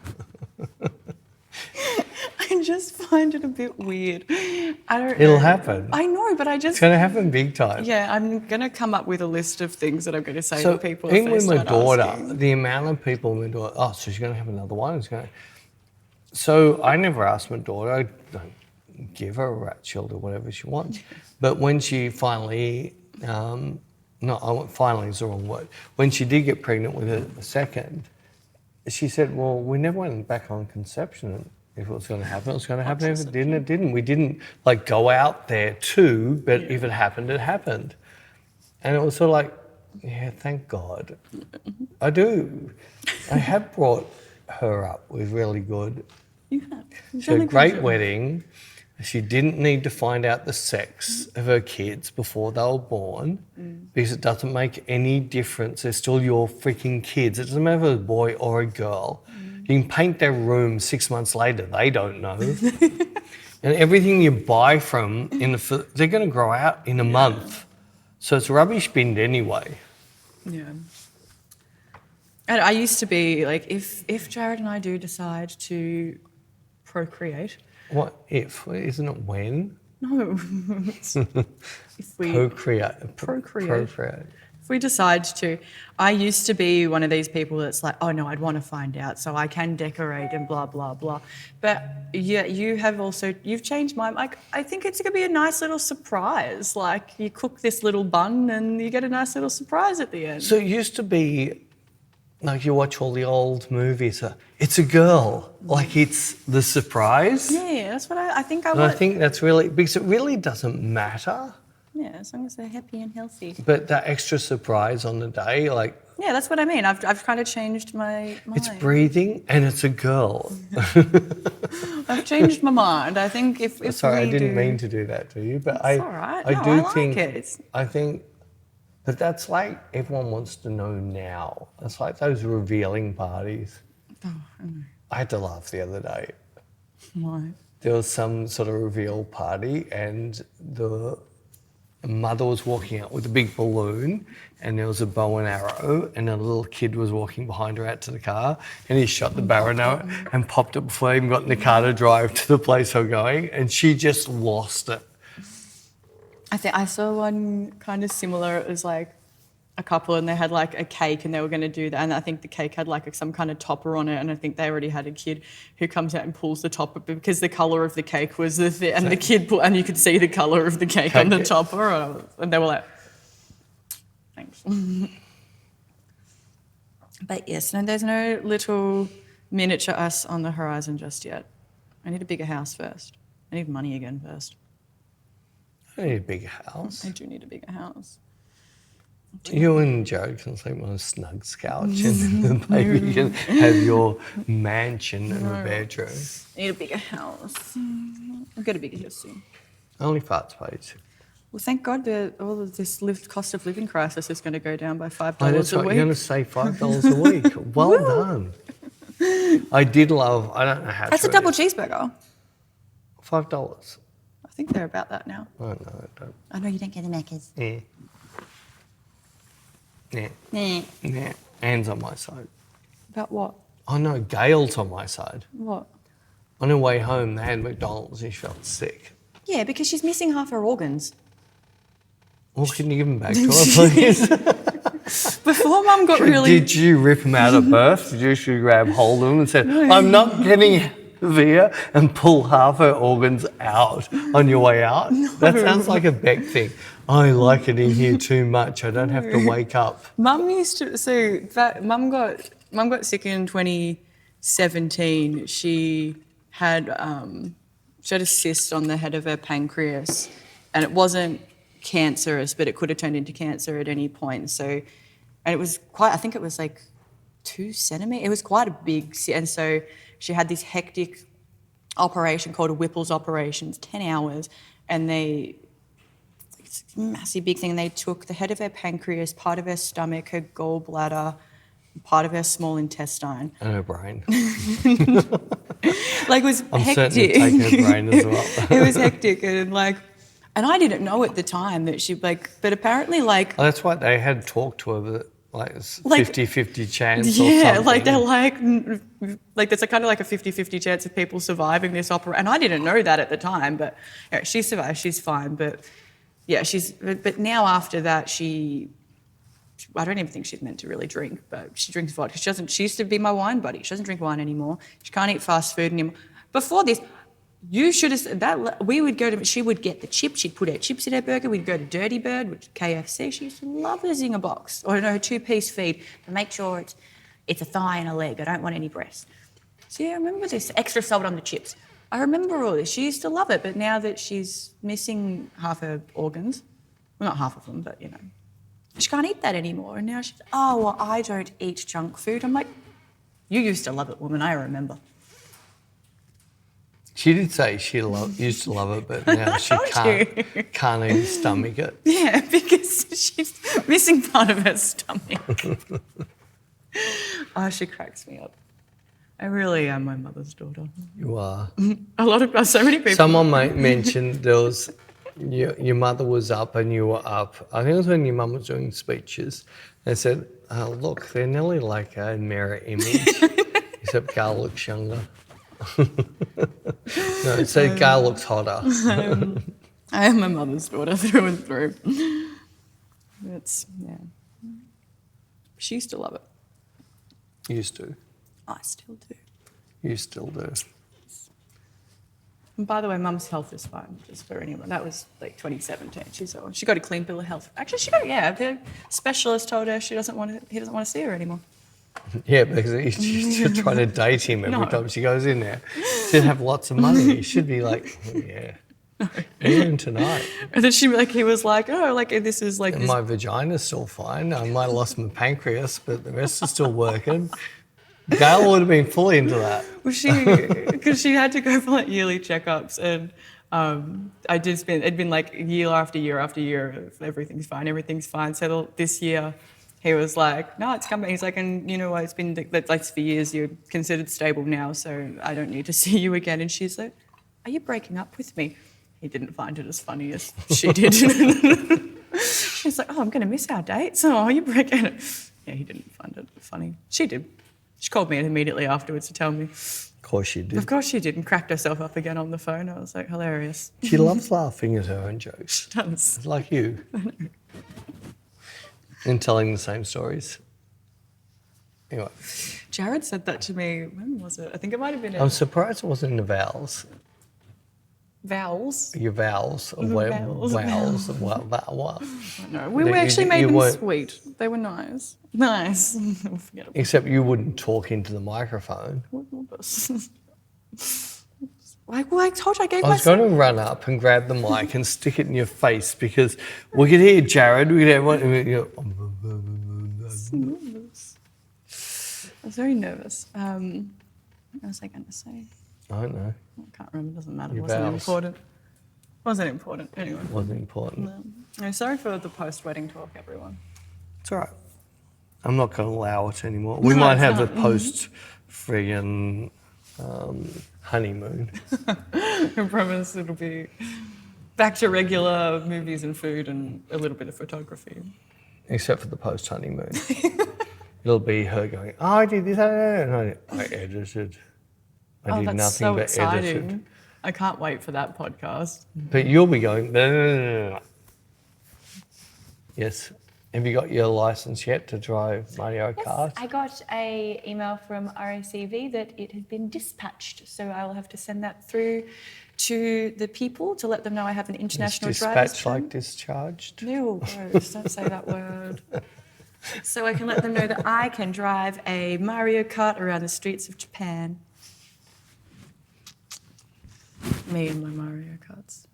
I just find it a bit weird. I don't It'll know. happen. I know, but I just... It's going to happen big time. Yeah, I'm going to come up with a list of things that I'm going to say So to people if even they with my start daughter, asking. the amount of people in my daughter, oh, so she's going to have another one. So I never asked my daughter. I don't give her a rat shield or whatever she wants. But when she finally, finally is the wrong word. When she did get pregnant with a second, she said, well, we never went back on conception. If it was going to happen, it was going to happen. If it didn't, it didn't. We didn't go out there too, but if it happened, it happened. And it was sort of like, yeah, thank God. I do. I have brought her up with really good. You have. You've She had done a good great job. wedding. She didn't need to find out the sex of her kids before they were born because it doesn't make any difference. They're still your freaking kids. It doesn't matter if it's a boy or a girl. You can paint their room 6 months later. They don't know. And everything you buy from, they're going to grow out in a month. So it's rubbish binned anyway. Yeah. And I used to be like, if Jared and I do decide to procreate, What if? Isn't it when? no, if we Procreate. if we decide to, I used to be one of these people that's like, oh no, I'd want to find out so I can decorate and blah blah blah. But yeah, you've changed my like. I think it's gonna be a nice little surprise. Like you cook this little bun and you get a nice little surprise at the end. So it used to be, like you watch all the old movies, it's a girl. Like it's the surprise. Yeah, that's what I think I And want. I think that's really, because it really doesn't matter. Yeah, as long as they're happy and healthy. But that extra surprise on the day, like Yeah, that's what I mean. I've kind of changed my mind. it's breathing and it's a girl. I've changed my mind. I think if Sorry, we I didn't do, mean to do that to you, but It's all right. I No, do I like think, it. I think, but that's like everyone wants to know now. It's like those revealing parties. Oh, I know. I had to laugh the other day. Why? There was some sort of reveal party and the mother was walking out with a big balloon and there was a bow and arrow and a little kid was walking behind her out to the car and he shot the bow and arrow and popped it before they even got in the car to drive to the place they were going and she just lost it. I think I saw one kind of similar. It was like a couple and they had like a cake and they were going to do that. And I think the cake had like some kind of topper on it. And I think they already had a kid who comes out and pulls the topper because the colour of the cake was the thing. And the kid, and you could see the colour of the cake on the topper. And they were like, thanks. But yes, no, there's no little miniature us on the horizon just yet. I need a bigger house first. I need money again first. I need a big house. I do need a bigger house. You and Jared can sleep on a snug couch and the baby can have your mansion and a bedroom. I need a bigger house. I'll get a bigger house soon. Only farts paid. Well, thank God that all of this cost of living crisis is going to go down by $5 Oh, that's a right. week. You're going to save $5 a week. Well done. I did love, I don't know how That's a true it double is. cheeseburger. $5. I think they're about that now. Oh, no, I don't. I know you don't get the Maccas. Yeah. Yeah. Nah. Yeah. Anne's on my side. About what? Oh, no, Gail's on my side. What? On her way home, they had McDonald's and she felt sick. Yeah, because she's missing half her organs. Well, can you give them back to her, please? Before Mum got really... Did you rip them out at birth? Did you grab hold of them and said, I'm not getting Via and pull half her organs out on your way out? No. That sounds like a Bec thing. I like it in here too much. I don't have to wake up. Mum used to... So Mum got sick in 2017. She had a cyst on the head of her pancreas, and it wasn't cancerous, but it could have turned into cancer at any point. So, and it was quite, I think it was like 2 centimetres. It was quite a big, and so she had this hectic operation called a Whipple's operation. It's 10 hours, and it's a massive big thing. And they took the head of her pancreas, part of her stomach, her gallbladder, part of her small intestine. And her brain. Like, it was I'm hectic. certain to take her brain as well. It was hectic, and I didn't know at the time that she, but apparently, Oh, that's why they had talked to her that, it's 50-50 chance or something. Yeah, they're there's a kind of like a 50-50 chance of people surviving this operation. And I didn't know that at the time, but yeah, she survived, she's fine. But yeah, but now after that, I don't even think she's meant to really drink, but she drinks vodka. She used to be my wine buddy. She doesn't drink wine anymore. She can't eat fast food anymore. Before this, you should have said that. She would get the chips. She'd put her chips in her burger. We'd go to Dirty Bird, which is KFC. She used to love her zinger box, or her 2-piece feed, to make sure it's a thigh and a leg. I don't want any breast. So yeah, I remember this extra salt on the chips. I remember all this. She used to love it, but now that she's missing half her organs, well, not half of them, but she can't eat that anymore. And now she's, oh, well, I don't eat junk food. I'm like, you used to love it, woman. I remember. She did say she used to love it, but now she can't even stomach it. Yeah, because she's missing part of her stomach. Oh, she cracks me up. I really am my mother's daughter. You are. So many people. Someone mentioned there was, your mother was up and you were up. I think it was when your mum was doing speeches. They said, oh, look, they're nearly like a mirror image, except Gail looks younger. No, it said Gail looks hotter. I am my mother's daughter through and through. She used to love it. Used to. I still do. You still do. And by the way, Mum's health is fine, just for anyone. That was 2017. She got a clean bill of health. Actually, the specialist told her he doesn't want to see her anymore. Yeah, because she's trying to date him every time she goes in there. She'd have lots of money. He should be like, oh, yeah, even tonight. And then he was like, oh, this is like... And my vagina's still fine. I might have lost my pancreas, but the rest is still working. Gail would have been fully into that. Well, because she had to go for yearly checkups, and it'd been year after year after year of everything's fine. So this year, he was like, no, it's coming. He's like, and you know what, it's been for years, you're considered stable now, so I don't need to see you again. And she's like, are you breaking up with me? He didn't find it as funny as she did. She's like, oh, I'm going to miss our dates. Oh, are you breaking up? Yeah, he didn't find it funny. She did. She called me immediately afterwards to tell me. Of course she did. Of course she did, and cracked herself up again on the phone. I was like, hilarious. She loves laughing at her own jokes. She does. It's like you. And telling the same stories. Anyway. Jared said that to me, when was it? I think it might have been I'm surprised it wasn't in the vowels. Vowels? Your vowels. Vowels. What? No, we actually made them sweet. They were nice. Nice. Forget about Except you wouldn't talk into the microphone. I told you I gave I was going to run up and grab the mic and stick it in your face because we could hear Jared. We could hear everyone. I was very nervous. What was I going to say? I don't know. I can't remember. It doesn't matter. It Your wasn't vowels. important. Wasn't important. Anyway. Wasn't important. No, sorry for the post-wedding talk, everyone. It's all right. I'm not going to allow it anymore. We might have the post-friggin' honeymoon. I promise it'll be back to regular movies and food and a little bit of photography. Except for the post-honeymoon. It'll be her going, oh, I did this, and I edited. I did that's nothing so but exciting. edited. I can't wait for that podcast. But you'll be going, no. Yes. Have you got your license yet to drive Mario Kart? Yes, I got an email from RACV that it had been dispatched, so I will have to send that through to the people to let them know I have an international driver's dispatch like discharged? No, gross, don't say that word. So I can let them know that I can drive a Mario Kart around the streets of Japan. Me and my Mario Karts.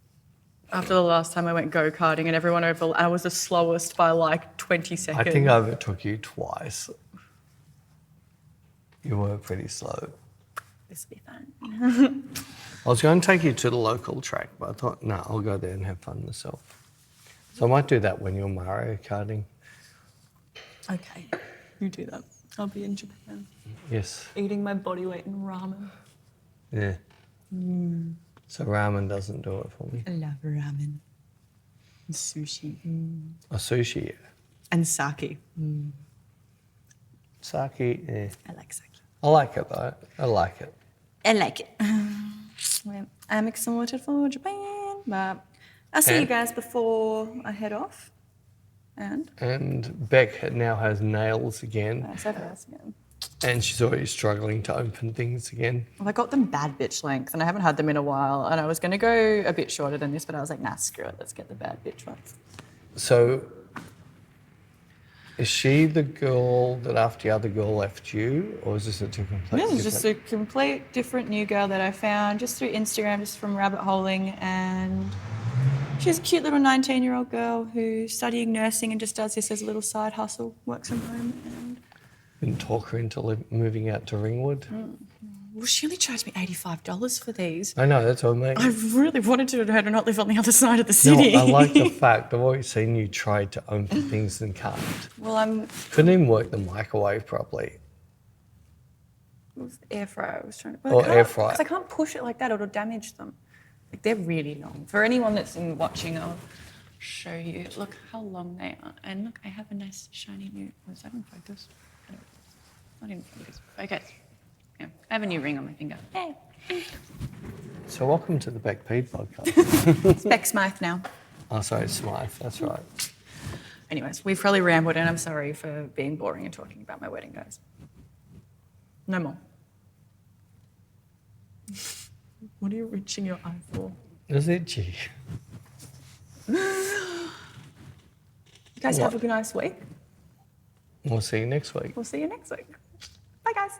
after the last time I went go-karting and everyone I was the slowest by like 20 seconds. I think I overtook you twice. You were pretty slow. This will be fun. I was going to take you to the local track, but I thought, no, I'll go there and have fun myself. So I might do that when you're Mario Karting. Okay, you do that. I'll be in Japan. Yes. Eating my body weight in ramen. Yeah. So ramen doesn't do it for me. I love ramen. And sushi. A sushi, yeah. And sake. Sake, yeah. I like sake. I like it though. I like it. I like it. Well, I'm excited for Japan, but I'll see you guys before I head off. And Bec now has nails again, again. and she's already struggling to open things again. Well, I got them bad bitch length, and I haven't had them in a while. And I was going to go a bit shorter than this, but I was like, nah, screw it. Let's get the bad bitch ones. So, is she the girl that after the other girl left you, or is this a different place? This is just a complete different new girl that I found just through Instagram, just from rabbit holing, and she's a cute little 19-year-old girl who's studying nursing and just does this as a little side hustle, works from home. And Didn't talk her into moving out to Ringwood. well, she only charged me $85 for these. I know, that's what I mean. I really wanted her to not live on the other side of the No, city. I like the fact I've always seen you try to open things and can't. Well, I'm Couldn't even work the microwave properly. it was the air fryer. I was trying to. Or air fryer. Because I can't push it like that; it'll damage them. Like they're really long. For anyone that's watching, I'll show you. Look how long they are, and look, I have a nice shiny new. Was that in focus? I don't know. Not in focus. Okay. Yeah, I have a new ring on my finger. Hey. So welcome to the Bec Podcast. It's Bec Smythe now. Oh, sorry, Smythe, that's right. Anyways, we've probably rambled, and I'm sorry for being boring and talking about my wedding, guys. No more. What are you reaching your eye for? Is it G? You guys have a nice week. We'll see you next week. We'll see you next week. Bye, guys.